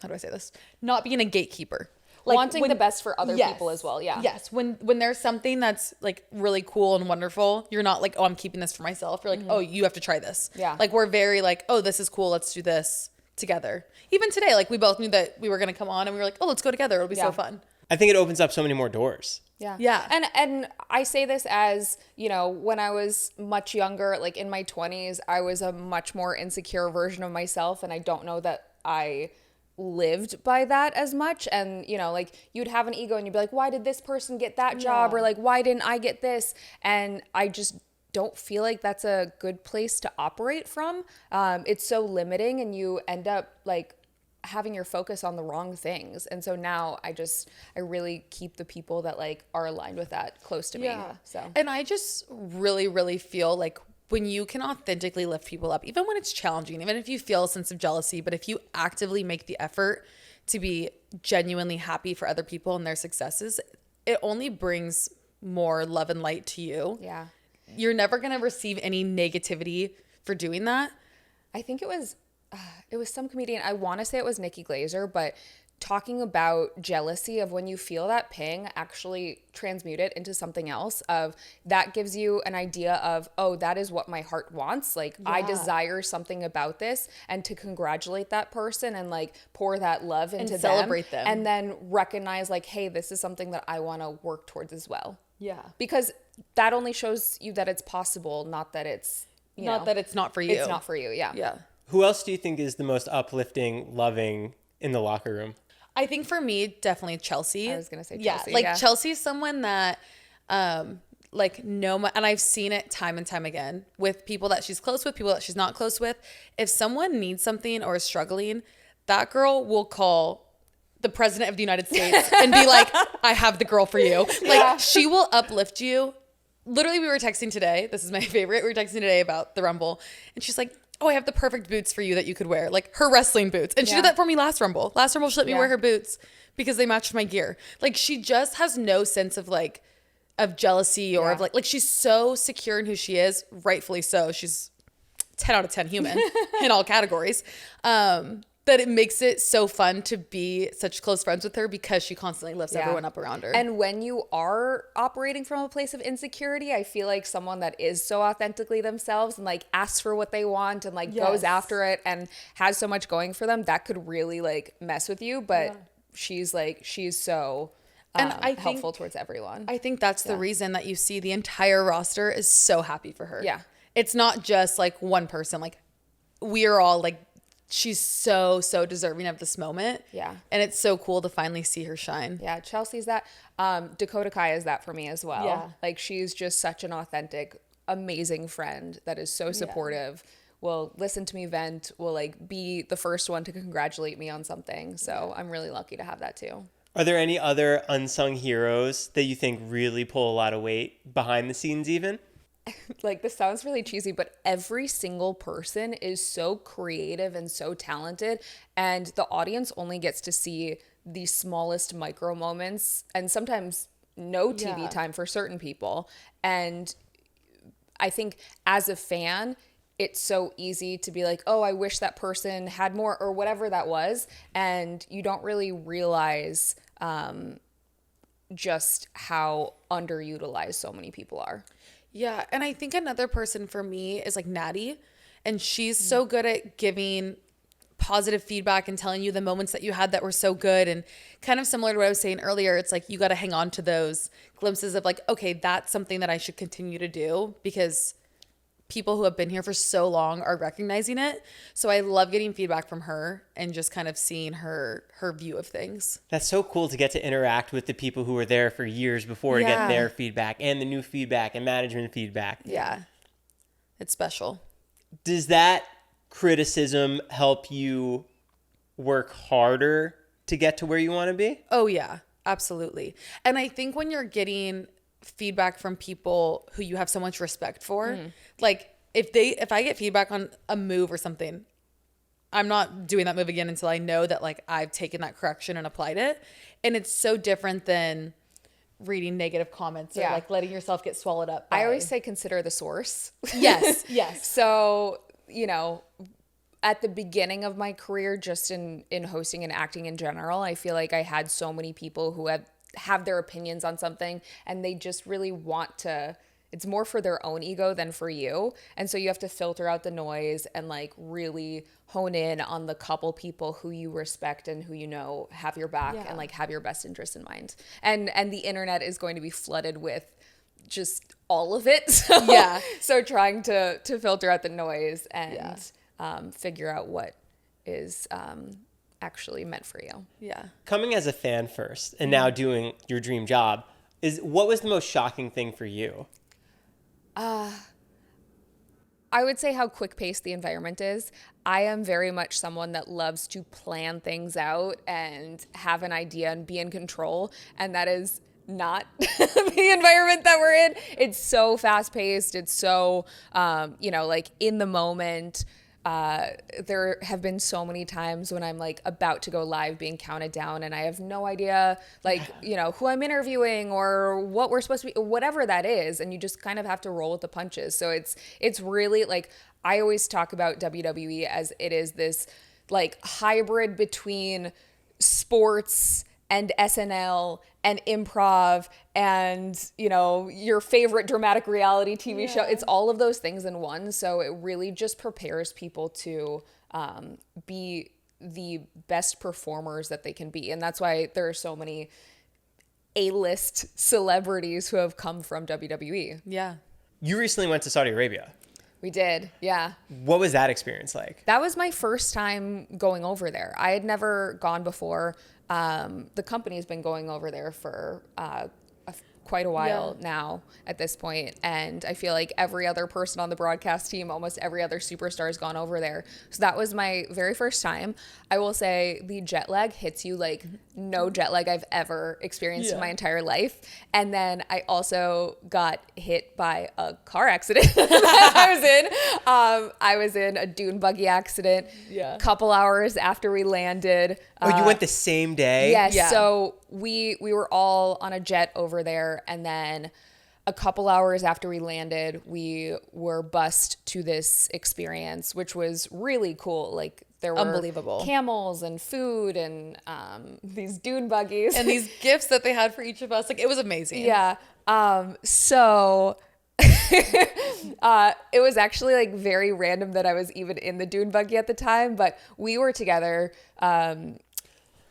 how do I say this? Not being a gatekeeper. Like wanting the best for other people as well. Yeah. Yes. When there's something that's like really cool and wonderful, you're not like, oh, I'm keeping this for myself. You're like, oh, you have to try this. Yeah. Like we're very like, oh, this is cool. Let's do this together. Even today, like we both knew that we were going to come on and we were like, oh, let's go together. It'll be so fun. I think it opens up so many more doors. Yeah. Yeah. And I say this as, you know, when I was much younger, like in my 20s, I was a much more insecure version of myself. And I don't know that I lived by that as much. And, you know, like you'd have an ego and you'd be like, why did this person get that job? Or like, why didn't I get this? And I just don't feel like that's a good place to operate from. It's so limiting and you end up like having your focus on the wrong things. And so now I really keep the people that like are aligned with that close to me. So, and I just really, really feel like when you can authentically lift people up, even when it's challenging, even if you feel a sense of jealousy, but if you actively make the effort to be genuinely happy for other people and their successes, it only brings more love and light to you. Yeah. You're never going to receive any negativity for doing that. I think it was some comedian, I want to say it was Nikki Glazer, but talking about jealousy of when you feel that ping, actually transmute it into something else of that gives you an idea of, oh, that is what my heart wants. Like I desire something about this, and to congratulate that person and like pour that love into and celebrate them. And then recognize like, hey, this is something that I want to work towards as well. Yeah. Because that only shows you that it's possible, not that it's, that it's not for you. It's not for you. Yeah. Yeah. Who else do you think is the most uplifting, loving in the locker room? I think for me, definitely Chelsea. I was going to say Chelsea. Yeah, like Chelsea's someone that, like, and I've seen it time and time again with people that she's close with, people that she's not close with. If someone needs something or is struggling, that girl will call the president of the United States and be like, I have the girl for you. Like, she will uplift you. Literally, we were texting today. This is my favorite. We were texting today about the Rumble. And she's like, oh, I have the perfect boots for you that you could wear. Like her wrestling boots. And she did that for me last Rumble. Last Rumble, she let me wear her boots because they matched my gear. Like she just has no sense of like, of jealousy or of like she's so secure in who she is. Rightfully so. She's 10 out of 10 human in all categories. That it makes it so fun to be such close friends with her because she constantly lifts everyone up around her. And when you are operating from a place of insecurity, I feel like someone that is so authentically themselves and like asks for what they want and like goes after it and has so much going for them, that could really like mess with you. But she's so and I helpful towards everyone. I think that's the reason that you see the entire roster is so happy for her. Yeah. It's not just like one person. Like we are all like, she's so deserving of this moment. Yeah. And it's so cool to finally see her shine. Yeah. Chelsea's that. Dakota Kai is that for me as well. Yeah. Like she's just such an authentic, amazing friend that is so supportive. Will listen to me vent, will like be the first one to congratulate me on something. So I'm really lucky to have that too. Are there any other unsung heroes that you think really pull a lot of weight behind the scenes even? Like this sounds really cheesy, but every single person is so creative and so talented, and the audience only gets to see the smallest micro moments and sometimes no TV time for certain people. And I think as a fan, it's so easy to be like, oh, I wish that person had more or whatever that was. And you don't really realize just how underutilized so many people are. Yeah, and I think another person for me is like Natty, and she's so good at giving positive feedback and telling you the moments that you had that were so good, and kind of similar to what I was saying earlier, it's like you got to hang on to those glimpses of like, okay, that's something that I should continue to do because people who have been here for so long are recognizing it. So I love getting feedback from her and just kind of seeing her view of things. That's so cool to get to interact with the people who were there for years before to get their feedback and the new feedback and management feedback. Yeah. It's special. Does that criticism help you work harder to get to where you want to be? Oh, yeah, absolutely. And I think when you're getting feedback from people who you have so much respect for, like if I get feedback on a move or something, I'm not doing that move again until I know that like I've taken that correction and applied it. And it's so different than reading negative comments or Yeah. like letting yourself get swallowed up by... I always say consider the source. Yes, yes. So, you know, at the beginning of my career, just in hosting and acting in general, I feel like I had so many people who have their opinions on something and they just really want to, it's more for their own ego than for you. And so you have to filter out the noise and like really hone in on the couple people who you respect and who you know have your back and like have your best interest in mind. And the internet is going to be flooded with just all of it. So, so trying to filter out the noise and figure out what is actually meant for you. Yeah. Coming as a fan first and now doing your dream job, what was the most shocking thing for you? I would say how quick-paced the environment is. I am very much someone that loves to plan things out and have an idea and be in control, and that is not the environment that we're in. It's so fast-paced. It's so, you know, like in the moment. There have been so many times when I'm like about to go live being counted down and I have no idea like, you know, who I'm interviewing or what we're supposed to be, whatever that is. And you just kind of have to roll with the punches. So it's really like, I always talk about WWE as it is this like hybrid between sports and SNL and improv and, you know, your favorite dramatic reality TV show. It's all of those things in one. So it really just prepares people to be the best performers that they can be. And that's why there are so many A-list celebrities who have come from WWE. Yeah. You recently went to Saudi Arabia. We did, yeah. What was that experience like? That was my first time going over there. I had never gone before. The company's been going over there for quite a while now at this point, and I feel like every other person on the broadcast team, almost every other superstar has gone over there. So that was my very first time. I will say the jet lag hits you like no jet lag I've ever experienced in my entire life. And then I also got hit by a car accident that I was in a dune buggy accident a couple hours after we landed. Oh, you went the same day? Yes. Yeah. So we were all on a jet over there, and then a couple hours after we landed, we were bused to this experience, which was really cool. Like there were unbelievable camels and food and these dune buggies and these gifts that they had for each of us. Like it was amazing. Yeah. So it was actually like very random that I was even in the dune buggy at the time, but we were together.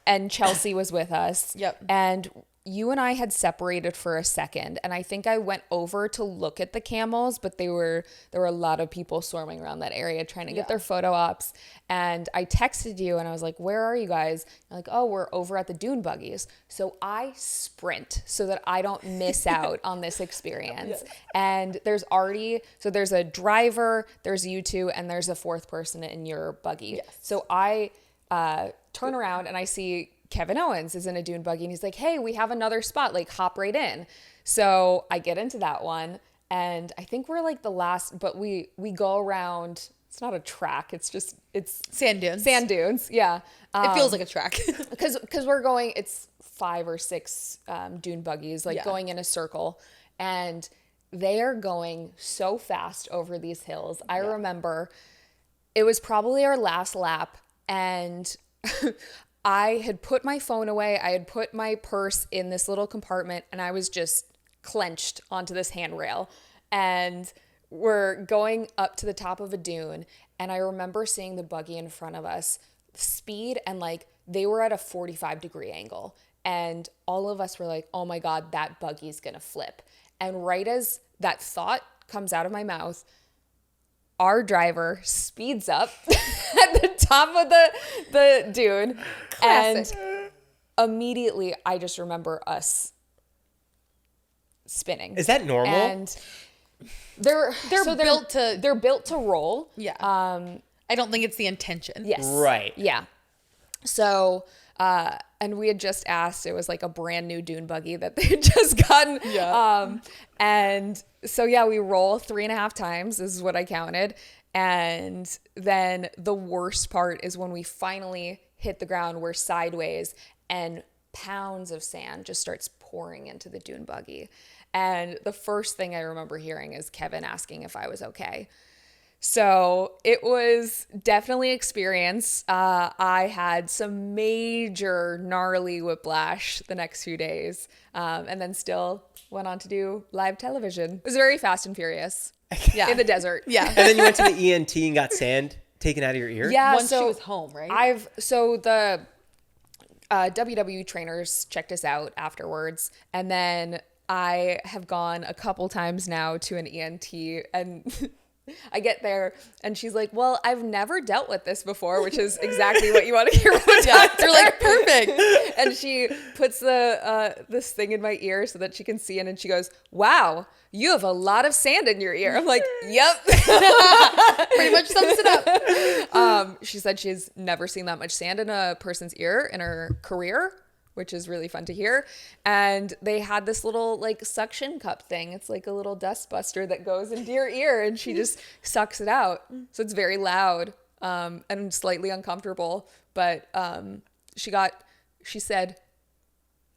And Chelsea was with us. Yep. And you and I had separated for a second. And I think I went over to look at the camels, but there were a lot of people swarming around that area trying to get their photo ops. And I texted you and I was like, where are you guys? You're like, oh, we're over at the dune buggies. So I sprint so that I don't miss out on this experience. And there's a driver, there's you two, and there's a fourth person in your buggy. So I turn around and I see Kevin Owens is in a dune buggy and he's like, hey, we have another spot, like hop right in. So I get into that one and I think we're like the last, but we go around, it's not a track, it's sand dunes. Sand dunes, yeah. It feels like a track. Because we're going, it's 5 or 6 dune buggies, like going in a circle, and they are going so fast over these hills. I remember it was probably our last lap, and I had put my phone away. I had put my purse in this little compartment, and I was just clenched onto this handrail. And we're going up to the top of a dune, and I remember seeing the buggy in front of us speed, and like they were at a 45-degree angle. And all of us were like, oh my God, that buggy's gonna flip. And right as that thought comes out of my mouth, our driver speeds up at the top of the dune. Classic. And immediately I just remember us spinning. Is that normal? And they're built to roll. Yeah. I don't think it's the intention. Yes. Right. Yeah. So, and we had just asked, it was like a brand new dune buggy that they had just gotten. Yeah. And so, yeah, we roll 3.5 times is what I counted. And then the worst part is when we finally hit the ground, we're sideways and pounds of sand just starts pouring into the dune buggy. And the first thing I remember hearing is Kevin asking if I was okay. So it was definitely experience. I had some major gnarly whiplash the next few days, and then still went on to do live television. It was very fast and furious. Yeah, in the desert. Yeah, and then you went to the ENT and got sand taken out of your ear. Yeah, once she was home, right? The WWE trainers checked us out afterwards, and then I have gone a couple times now to an ENT, and I get there and she's like, well, I've never dealt with this before, which is exactly what you want to hear. Yeah, you're like, perfect. And she puts this thing in my ear so that she can see it, and she goes, wow, you have a lot of sand in your ear. I'm like, yep. Pretty much sums it up. She said she's never seen that much sand in a person's ear in her career, which is really fun to hear. And they had this little like suction cup thing. It's like a little dust buster that goes into your ear, and she just sucks it out. So it's very loud and slightly uncomfortable. But she said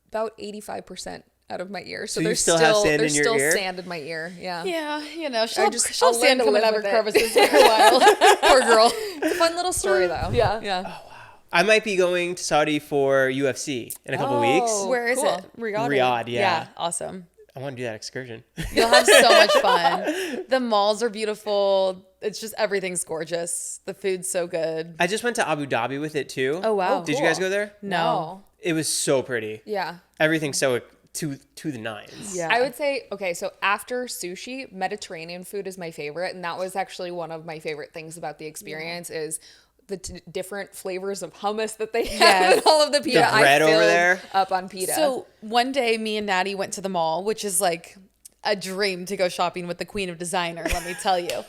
about 85% out of my ear. So there's still sand in my ear. Yeah. Yeah, you know, she'll I'll sand coming out of her crevices for a while. Poor girl. It's a fun little story though. Yeah. Yeah. Oh, wow. I might be going to Saudi for UFC in a couple weeks. Where is it? Riyadh, yeah. Yeah, awesome. I want to do that excursion. You'll have so much fun. The malls are beautiful. It's just everything's gorgeous. The food's so good. I just went to Abu Dhabi with it too. Oh, wow. Did you guys go there? No. It was so pretty. Yeah. Everything's so to the nines. Yeah. I would say, okay, so after sushi, Mediterranean food is my favorite. And that was actually one of my favorite things about the experience is the different flavors of hummus that they have and all of the pita. The bread I filled over there. up on pita. So one day me and Natty went to the mall, which is like a dream to go shopping with the queen of designer, let me tell you.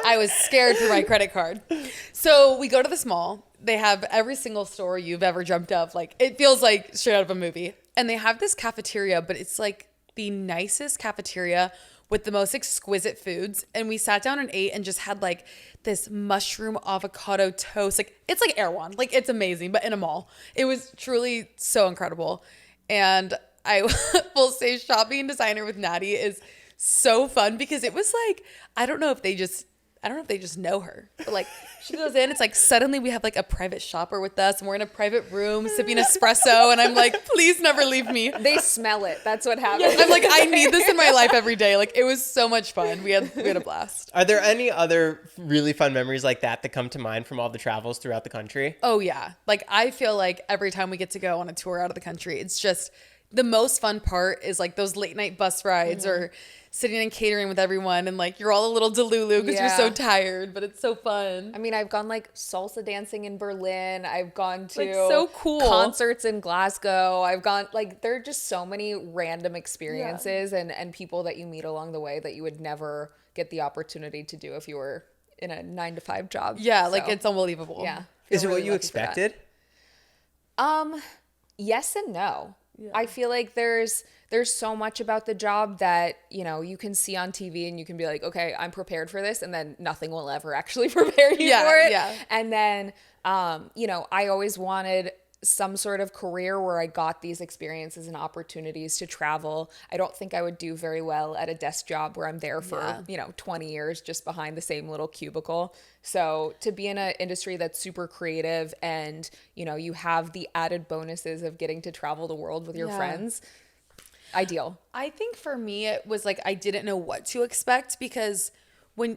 I was scared for my credit card. So we go to this mall. They have every single store you've ever dreamt of. Like, it feels like straight out of a movie. And they have this cafeteria, but it's like the nicest cafeteria with the most exquisite foods. And we sat down and ate and just had like this mushroom avocado toast. Like, it's like Erewhon. Like, it's amazing, but in a mall. It was truly so incredible. And I will say shopping designer with Natty is so fun because it was like, I don't know if they just know her. But like, she goes in, it's like suddenly we have like a private shopper with us and we're in a private room sipping espresso, and I'm like, please never leave me. They smell it. That's what happens. I'm like, I need this in my life every day. Like, it was so much fun. We had a blast. Are there any other really fun memories like that come to mind from all the travels throughout the country? Oh yeah. Like, I feel like every time we get to go on a tour out of the country, it's just the most fun part is like those late night bus rides or sitting in catering with everyone, and like you're all a little delulu because you're so tired, but it's so fun. I mean, I've gone like salsa dancing in Berlin. I've gone to like, so cool concerts in Glasgow. I've gone like, there are just so many random experiences and people that you meet along the way that you would never get the opportunity to do if you were in a 9-to-5 job. Yeah, so, like, it's unbelievable. Yeah. Is it what you expected? Yes and no. Yeah. I feel like there's so much about the job that, you know, you can see on TV and you can be like, okay, I'm prepared for this. And then nothing will ever actually prepare you for it. Yeah. And then, you know, I always wanted some sort of career where I got these experiences and opportunities to travel. I don't think I would do very well at a desk job where I'm there for, 20 years just behind the same little cubicle. So to be in an industry that's super creative and, you know, you have the added bonuses of getting to travel the world with your friends, ideal. I think for me, it was like, I didn't know what to expect because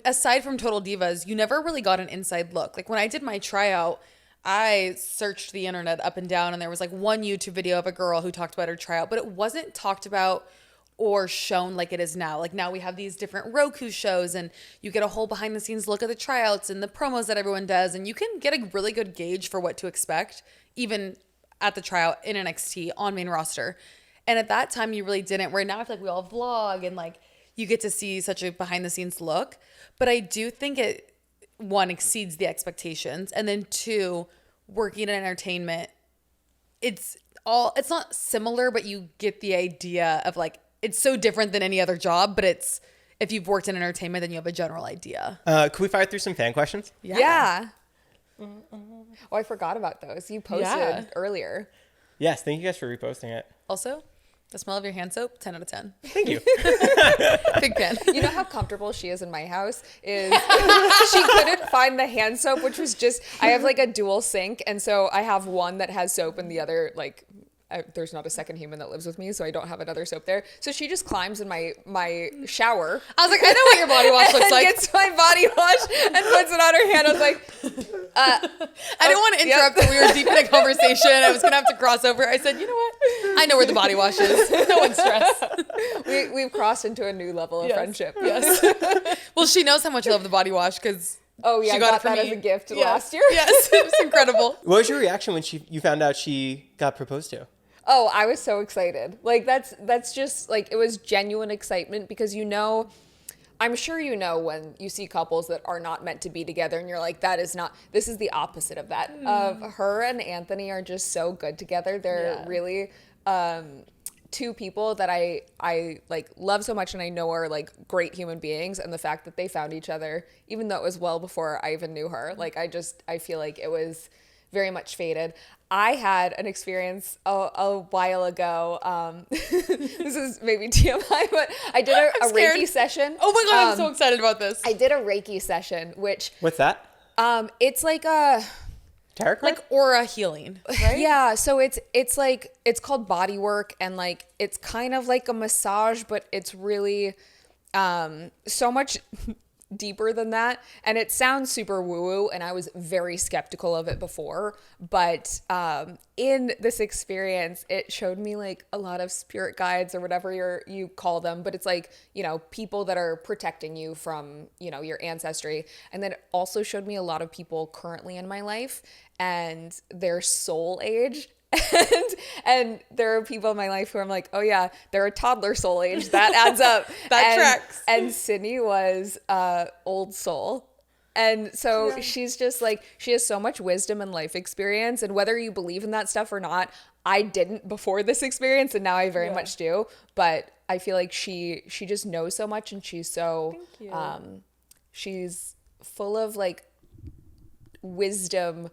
aside from Total Divas, you never really got an inside look. Like when I did my tryout, I searched the internet up and down and there was like one YouTube video of a girl who talked about her tryout, but it wasn't talked about or shown like it is now. Like now we have these different Roku shows and you get a whole behind the scenes look at the tryouts and the promos that everyone does. And you can get a really good gauge for what to expect, even at the tryout in NXT on main roster. And at that time you really didn't, where now I feel like we all vlog and like you get to see such a behind the scenes look. But I do think it, one, exceeds the expectations, and then two, working in entertainment, it's not similar, but you get the idea of like, it's so different than any other job, but it's, if you've worked in entertainment, then you have a general idea. Can we fire through some fan questions? Yeah. Oh, I forgot about those. You posted earlier. Yes, thank you guys for reposting it. Also, The smell of your hand soap, 10 out of 10. Thank you. Big fan. You know how comfortable she is in my house is she couldn't find the hand soap, which was just, I have like a dual sink. And so I have one that has soap and the other, like, there's not a second human that lives with me, so I don't have another soap there. So she just climbs in my shower. I was like, I know what your body wash looks like. Gets my body wash and puts it on her hand. I was like, I didn't want to interrupt, but we were deep in a conversation. I was going to have to cross over. I said, you know what? I know where the body wash is. No one's stressed. We've crossed into a new level of friendship. Yes. Well, she knows how much I love the body wash because she got it for me as a gift last year. Yes, it was incredible. What was your reaction when you found out she got proposed to? Oh, I was so excited. Like that's just like, it was genuine excitement because I'm sure you know when you see couples that are not meant to be together and you're like, this is the opposite of that. Her and Anthony are just so good together. They're really two people that I like love so much and I know are like great human beings, and the fact that they found each other, even though it was well before I even knew her, like I feel like it was very much fated. I had an experience a while ago. This is maybe TMI, but I did a Reiki session. Oh my God, I'm so excited about this. I did a Reiki session, which... What's that? It's like a... Tarot card? Like aura healing, right? Yeah, so it's like, it's called body work, and like, it's kind of like a massage, but it's really so much deeper than that, and it sounds super woo-woo, and I was very skeptical of it before, but in this experience it showed me like a lot of spirit guides or whatever you call them, but it's like, you know, people that are protecting you from, you know, your ancestry. And then it also showed me a lot of people currently in my life and their soul age. And there are people in my life who I'm like, oh yeah, they're a toddler soul age. That adds up. That tracks. And Sydney was old soul. And so she's just like, she has so much wisdom and life experience. And whether you believe in that stuff or not, I didn't before this experience, and now I very much do. But I feel like she just knows so much, and she's so she's full of like wisdom,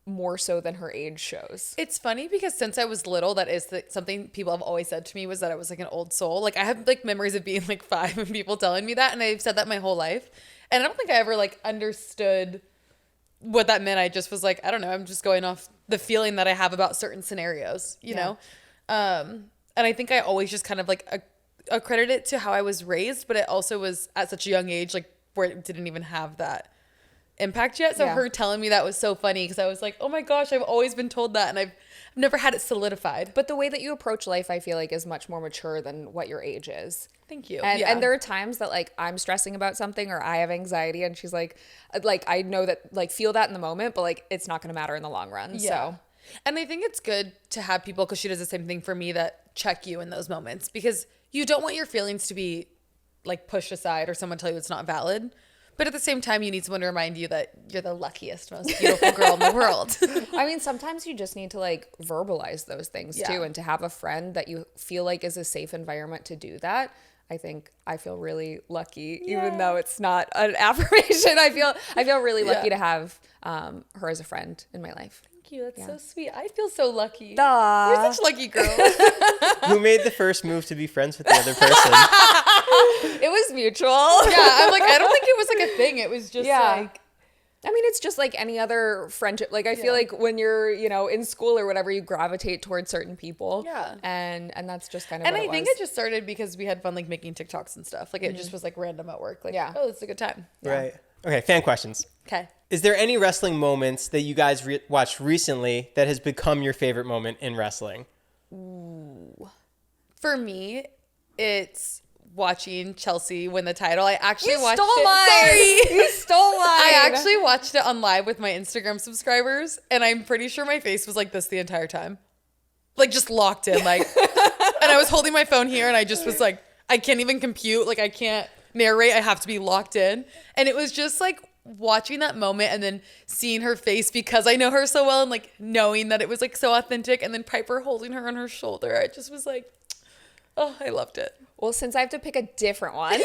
more so than her age shows. It's funny because since I was little, that is something people have always said to me, was that I was like an old soul. Like I have like memories of being like 5 and people telling me that, and I've said that my whole life. And I don't think I ever like understood what that meant. I just was like, I don't know, I'm just going off the feeling that I have about certain scenarios, you know? And I think I always just kind of like accredit it to how I was raised, but it also was at such a young age, like where it didn't even have that impact yet. So her telling me that was so funny, because I was like, oh my gosh, I've always been told that, and I've never had it solidified. But the way that you approach life, I feel like, is much more mature than what your age is. Thank you. And there are times that like I'm stressing about something or I have anxiety, and she's like I know that, like, feel that in the moment, but like it's not going to matter in the long run. So, and I think it's good to have people, because she does the same thing for me, that check you in those moments, because you don't want your feelings to be like pushed aside or someone tell you it's not valid. But at the same time, you need someone to remind you that you're the luckiest, most beautiful girl in the world. I mean, sometimes you just need to like verbalize those things too, and to have a friend that you feel like is a safe environment to do that. I feel really lucky, even though it's not an affirmation. I feel really lucky to have her as a friend in my life. Thank you. That's so sweet. I feel so lucky. Aww. You're such a lucky girl. Who made the first move to be friends with the other person? It was mutual. Yeah, I'm like, I don't think it was like a thing. It was just like, I mean, it's just like any other friendship. Like, I feel like when you're, you know, in school or whatever, you gravitate towards certain people. Yeah. And that's just kind of what it was. And I think it just started because we had fun, like, making TikToks and stuff. Like, it just was, like, random at work. Like, oh, it's a good time. Right. Okay, fan questions. Okay. Is there any wrestling moments that you guys watched recently that has become your favorite moment in wrestling? Ooh. For me, it's watching Chelsea win the title. I actually watched it. Sorry. You stole mine. I actually watched it on live with my Instagram subscribers, and I'm pretty sure my face was like this the entire time. Like, just locked in. Like, and I was holding my phone here, and I just was like, I can't even compute. Like, I can't narrate. I have to be locked in. And it was just like watching that moment and then seeing her face, because I know her so well, and like knowing that it was like so authentic, and then Piper holding her on her shoulder. I just was like, oh, I loved it. Well, since I have to pick a different one.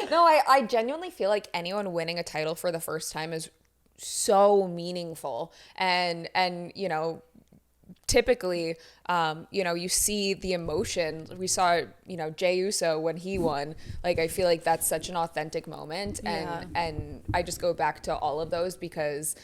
No, I genuinely feel like anyone winning a title for the first time is so meaningful. And you know, typically, you see the emotion. We saw, Jey Uso when he won. Like, I feel like that's such an authentic moment. And I just go back to all of those because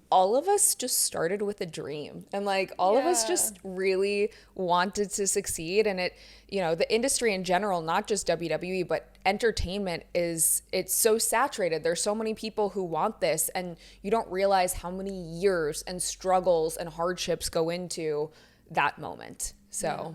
all of us just started with a dream, and like all of us just really wanted to succeed. And it, the industry in general, not just WWE, but entertainment it's so saturated. There's so many people who want this, and you don't realize how many years and struggles and hardships go into that moment. So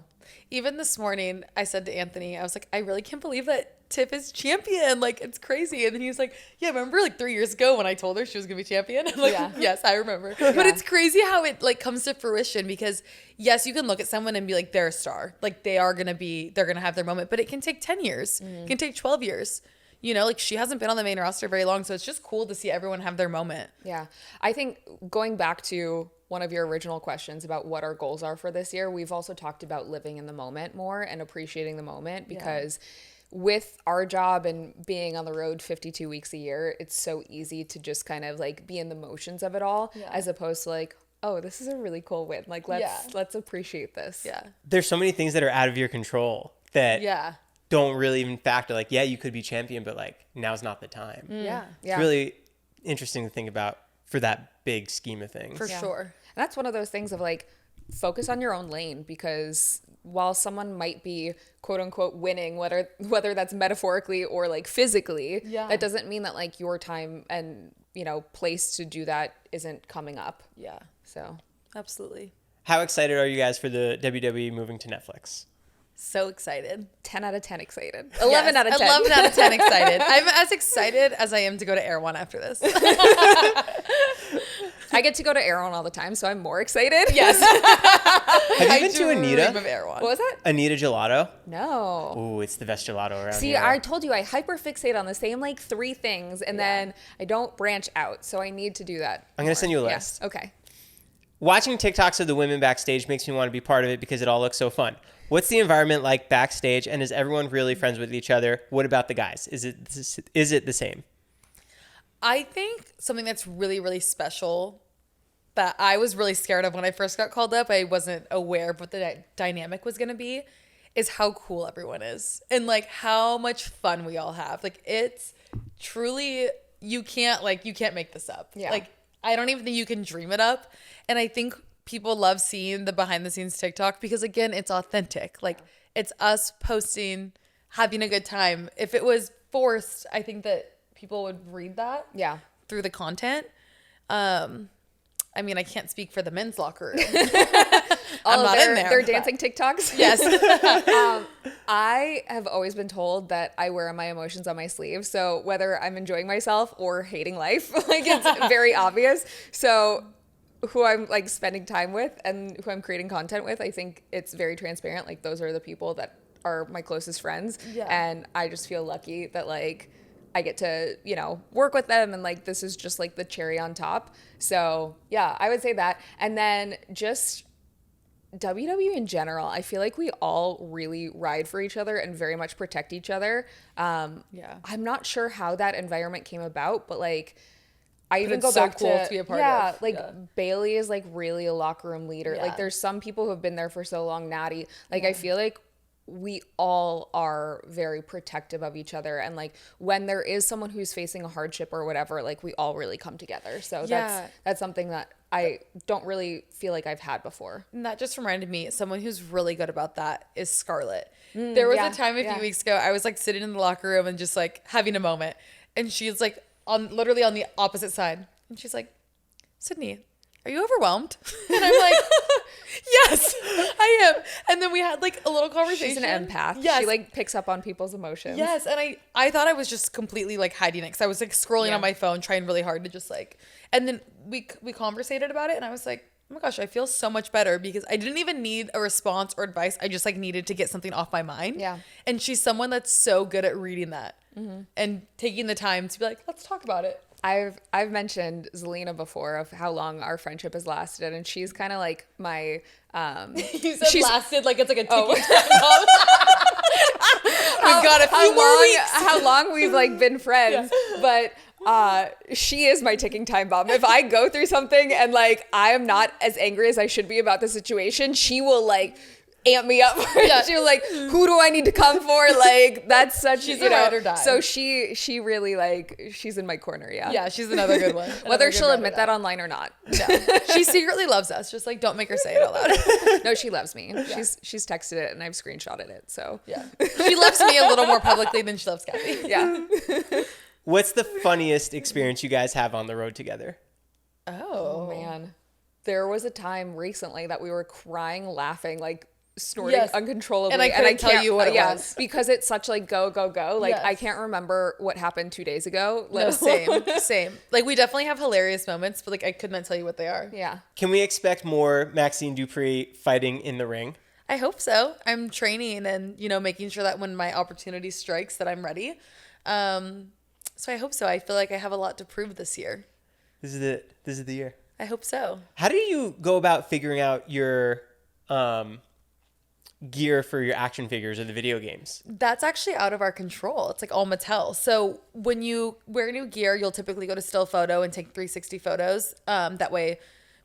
even this morning, I said to Anthony, I was like, I really can't believe that Tiff is champion. Like, it's crazy. And then he was like, yeah, remember like 3 years ago when I told her she was gonna be champion? I'm like, yes, I remember. But it's crazy how it like comes to fruition, because yes, you can look at someone and be like, they're a star. Like, they're gonna have their moment, but it can take 10 years. It can take 12 years. Like, she hasn't been on the main roster very long, so it's just cool to see everyone have their moment. Yeah. I think going back to one of your original questions about what our goals are for this year, we've also talked about living in the moment more and appreciating the moment, because with our job and being on the road 52 weeks a year, it's so easy to just kind of like be in the motions of it all, as opposed to like, oh, this is a really cool win. Like, let's appreciate this. Yeah. There's so many things that are out of your control that don't really even factor. Like, you could be champion, but like, now's not the time. It's really interesting to think about for that big scheme of things. For sure. And that's one of those things of like, focus on your own lane, because while someone might be quote unquote winning, whether that's metaphorically or like physically, that doesn't mean that like your time and place to do that isn't coming up. So absolutely. How excited are you guys for the WWE moving to Netflix? So excited. 10 out of 10 excited. 11 out of 10. 11 out of 10 excited. I'm as excited as I am to go to Air One after this. I get to go to Air One all the time, so I'm more excited. Yes. Have you been to Anita? What was that? Anita Gelato? No. Ooh, it's the best gelato around See, here. I told you I hyperfixate on the same like 3 things, and then I don't branch out, so I need to do that. I'm going to send you a list. Yeah. Okay. Watching TikToks of the women backstage makes me want to be part of it because it all looks so fun. What's the environment like backstage, and is everyone really friends with each other? What about the guys? Is it the same? I think something that's really, really special that I was really scared of when I first got called up, I wasn't aware of what the dynamic was going to be, is how cool everyone is and like how much fun we all have. Like, it's truly, you can't make this up. Yeah. Like, I don't even think you can dream it up. And I think people love seeing the behind the scenes TikTok because, again, it's authentic. Like, it's us posting, having a good time. If it was forced, I think that people would read that through the content. I mean, I can't speak for the men's locker room. I'm not in there. They're dancing TikToks. Yes. I have always been told that I wear my emotions on my sleeve. So whether I'm enjoying myself or hating life, like, it's very obvious. So who I'm like spending time with and who I'm creating content with, I think it's very transparent. Like, those are the people that are my closest friends. Yeah. And I just feel lucky that like I get to, work with them, and like this is just like the cherry on top. So yeah, I would say that. And then just WWE in general, I feel like we all really ride for each other and very much protect each other. I'm not sure how that environment came about, but like I even go back to be a part of. Like Bailey is like really a locker room leader. Like, there's some people who have been there for so long. Natty, like I feel like we all are very protective of each other, and like when there is someone who's facing a hardship or whatever, like we all really come together. So that's something that I don't really feel like I've had before. And that just reminded me, someone who's really good about that is Scarlett. There was a time a few weeks ago, I was like sitting in the locker room and just like having a moment, and she's like literally on the opposite side, and she's like, Sydney, are you overwhelmed? And I'm like, yes, I am. And then we had like a little conversation. She's an empath. Yes. She like picks up on people's emotions. Yes. And I thought I was just completely like hiding it, because I was like scrolling on my phone, trying really hard to just like, and then we conversated about it, and I was like, oh my gosh, I feel so much better, because I didn't even need a response or advice. I just like needed to get something off my mind. Yeah. And she's someone that's so good at reading that and taking the time to be like, let's talk about it. I've mentioned Zelina before of how long our friendship has lasted, and she's kind of like my you said lasted like it's like a tiki we've got a few more weeks. How long we've like been friends, but she is my ticking time bomb. If I go through something and like I am not as angry as I should be about the situation, she will like amp me up. Yeah. She was like, who do I need to come for? Like, that's such, she's a ride or die. So she really like, she's in my corner. Yeah. Yeah. She's another good one. Whether she'll admit that online or not. No. She secretly loves us. Just like, don't make her say it out loud. No, she loves me. Yeah. She's texted it and I've screenshotted it. So yeah. She loves me a little more publicly than she loves Cathy. Yeah. What's the funniest experience you guys have on the road together? Oh man. There was a time recently that we were crying, laughing, like snorting uncontrollably, and I can't tell you what it was because it's such like go. Like I can't remember what happened 2 days ago. No, same. Like we definitely have hilarious moments, but like I could not tell you what they are. Yeah. Can we expect more Maxxine Dupri fighting in the ring? I hope so. I'm training and making sure that when my opportunity strikes that I'm ready. So I hope so. I feel like I have a lot to prove this year. This is the year. I hope so. How do you go about figuring out your gear for your action figures or the video games? That's actually out of our control. It's like all Mattel. So when you wear new gear, you'll typically go to still photo and take 360 photos. That way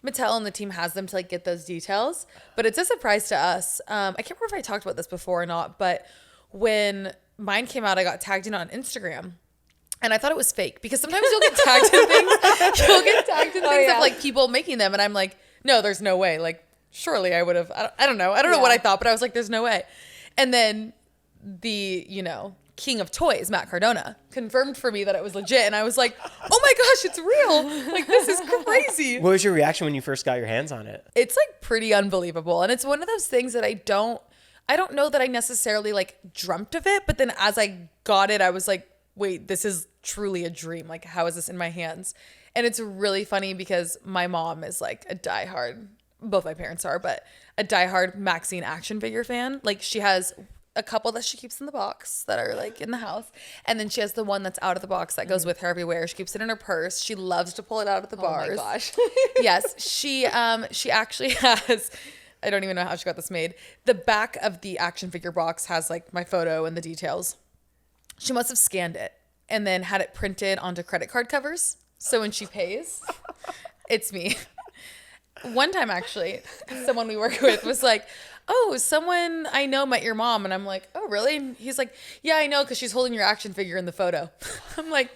Mattel and the team has them to like get those details. But it's a surprise to us. I can't remember if I talked about this before or not, but when mine came out, I got tagged in on Instagram. And I thought it was fake because sometimes you'll get tagged in things. Of like people making them. And I'm like, no, there's no way. Like, surely I would have, I don't know. I don't know what I thought, but I was like, there's no way. And then the, king of toys, Matt Cardona, confirmed for me that it was legit. And I was like, oh my gosh, it's real. Like, this is crazy. What was your reaction when you first got your hands on it? It's like pretty unbelievable. And it's one of those things that I don't know that I necessarily like dreamt of it. But then as I got it, I was like, wait, this is truly a dream. Like, how is this in my hands? And it's really funny because my mom is like a diehard, both my parents are, but a diehard Maxxine action figure fan. Like, she has a couple that she keeps in the box that are like in the house. And then she has the one that's out of the box that goes with her everywhere. She keeps it in her purse. She loves to pull it out at the bars. Oh my gosh. Yes. She actually has, I don't even know how she got this made. The back of the action figure box has like my photo and the details. She must have scanned it and then had it printed onto credit card covers. So when she pays, it's me. One time, actually, someone we work with was like, oh, someone I know met your mom. And I'm like, oh, really? And he's like, yeah, I know, because she's holding your action figure in the photo. I'm like,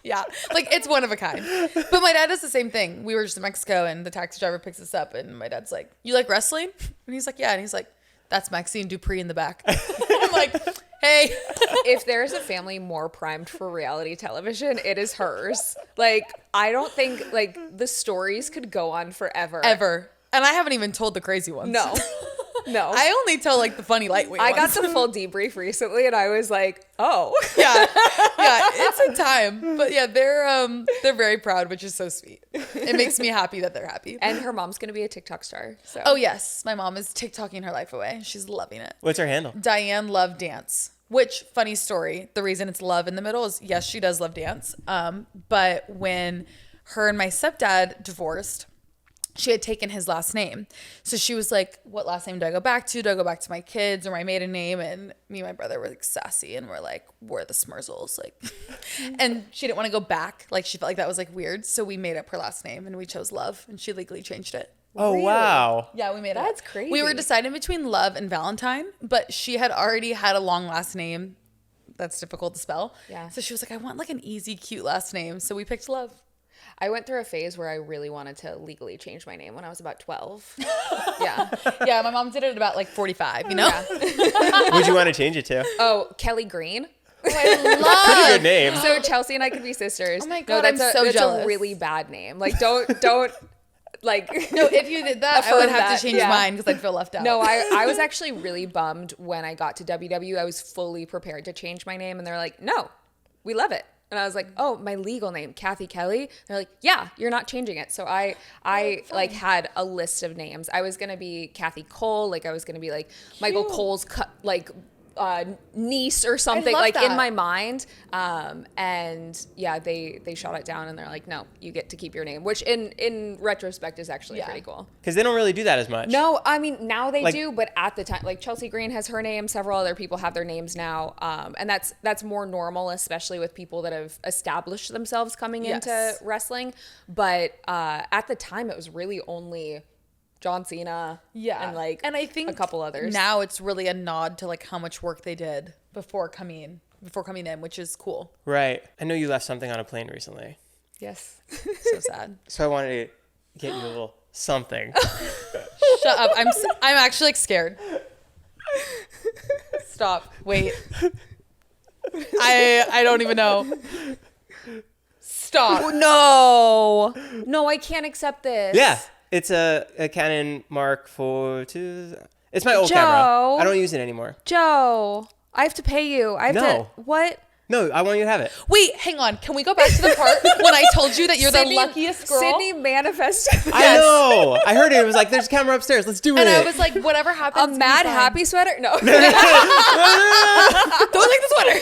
yeah. Like, it's one of a kind. But my dad does the same thing. We were just in Mexico, and the taxi driver picks us up. And my dad's like, you like wrestling? And he's like, yeah. And he's like, that's Maxxine Dupri in the back. I'm like, hey. If there's a family more primed for reality television, it is hers. Like, I don't think, like, the stories could go on forever. Ever. And I haven't even told the crazy ones. No. I only tell, like, the funny lightweight ones. I got the full debrief recently, and I was like, oh. Yeah, it's a time. But, yeah, they're very proud, which is so sweet. It makes me happy that they're happy. And her mom's going to be a TikTok star. So. Oh, yes. My mom is TikToking her life away. She's loving it. What's her handle? Diane Love Dance. Which, funny story, the reason it's love in the middle is, yes, she does love dance. But when her and my stepdad divorced, she had taken his last name. So she was like, what last name do I go back to? Do I go back to my kids or my maiden name? And me and my brother were like sassy and we're like, we're the Smurzels. Like, and she didn't want to go back. Like, she felt like that was like weird. So we made up her last name and we chose Love and she legally changed it. Oh, really? Wow. Yeah, we made it. That's crazy. We were deciding between Love and Valentine, but she had already had a long last name that's difficult to spell. Yeah. So she was like, I want like an easy, cute last name. So we picked Love. I went through a phase where I really wanted to legally change my name when I was about 12. Yeah. Yeah, my mom did it at about like 45, you know? Yeah. What'd you want to change it to? Oh, Kelly Green. Oh, I love. Pretty good name. So Chelsea and I could be sisters. Oh my God, no, that's so jealous. That's a really bad name. Like, don't like. No, if you did that, I would have to change mine because I'd feel left out. No, I was actually really bummed when I got to WWE. I was fully prepared to change my name, and they're like, no, we love it. And I was like, oh, my legal name, Cathy Kelley. They're like, yeah, you're not changing it. So I like had a list of names. I was going to be Kathy Cole. Like I was going to be like Michael Cole's niece or something, love like that. in my mind. And yeah, they shot it down and they're like, no, you get to keep your name, which in retrospect is actually pretty cool. Because they don't really do that as much. No, I mean, now they do, but at the time, like Chelsea Green has her name, several other people have their names now. And that's more normal, especially with people that have established themselves coming into wrestling. But at the time, it was really only John Cena and I think a couple others. Now it's really a nod to like how much work they did before coming in, which is cool. Right. I know you left something on a plane recently. Yes. So sad. So I wanted to get you a little something. Shut up. I'm actually like scared. Stop. Wait. I don't even know. Stop. No, I can't accept this. Yeah. It's a Canon Mark IV. It's my old Joe. camera. I don't use it anymore. Joe, I have to pay you. I have to. What? No, I want you to have it. Wait, hang on. Can we go back to the part when I told you that you're Sydney, the luckiest girl? Sydney manifested. I know. I heard it. It was like, there's a camera upstairs. Let's do it. And I was like, whatever happens. A mad happy sweater? No. Don't like the sweater.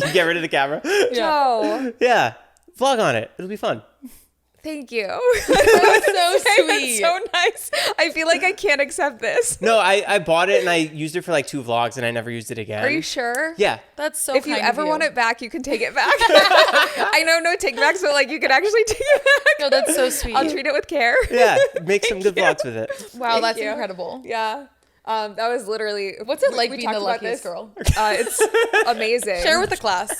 You get rid of the camera. Joe. Yeah. Vlog on it. It'll be fun. Thank you. That's so sweet. That's so nice. I feel like I can't accept this. No, I bought it and I used it for like 2 vlogs and I never used it again. Are you sure? Yeah. That's so If you ever want it back, you can take it back. I know no take backs, but like you could actually take it back. No, that's so sweet. I'll treat it with care. Yeah. Make some good vlogs with it. Wow, Thank that's you. incredible. Yeah. That was literally. What's it like we being the talked about luckiest this. girl? It's amazing. Share with the class.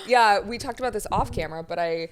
Yeah, we talked about this off camera, but I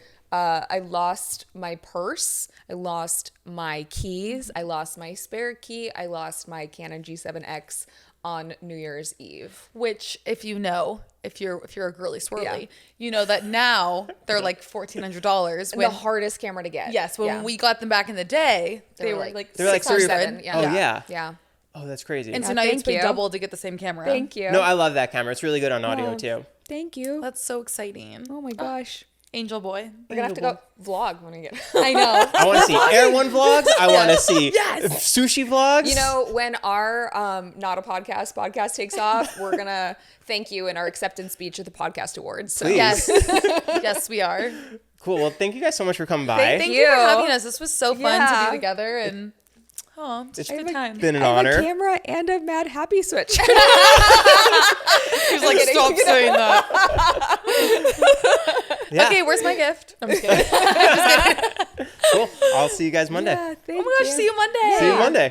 lost my purse. I lost my keys. I lost my spare key. I lost my Canon G7X on New Year's Eve. Which, if you know, if you're a girly swirly, you know that now they're like $1,400. The hardest camera to get. Yes, when we got them back in the day, they were like They were like 600. Yeah. Oh yeah. Yeah. Oh, that's crazy. And so Yeah, now you thank pay you. double to get the same camera. Thank you. No, I love that camera. It's really good on audio too. Thank you. That's so exciting. Oh my gosh. Angel boy. We're gonna have to go vlog when we get. I know. I want to see Air One vlogs. I want to see sushi vlogs. You know, when our Not a podcast takes off, we're gonna thank you in our acceptance speech at the podcast awards. So Please. Yes. Yes, we are. Cool. Well, thank you guys so much for coming by. Thank you for you. having us. This was so fun to Yeah. be together and such a good time. Been an I have honor. a camera and a mad happy switch. He was like, kidding. stop saying that. Yeah. Okay, where's my gift? I'm just kidding. Cool. I'll see you guys Monday. Yeah, thank Oh my gosh, you. see you Monday. See you Monday.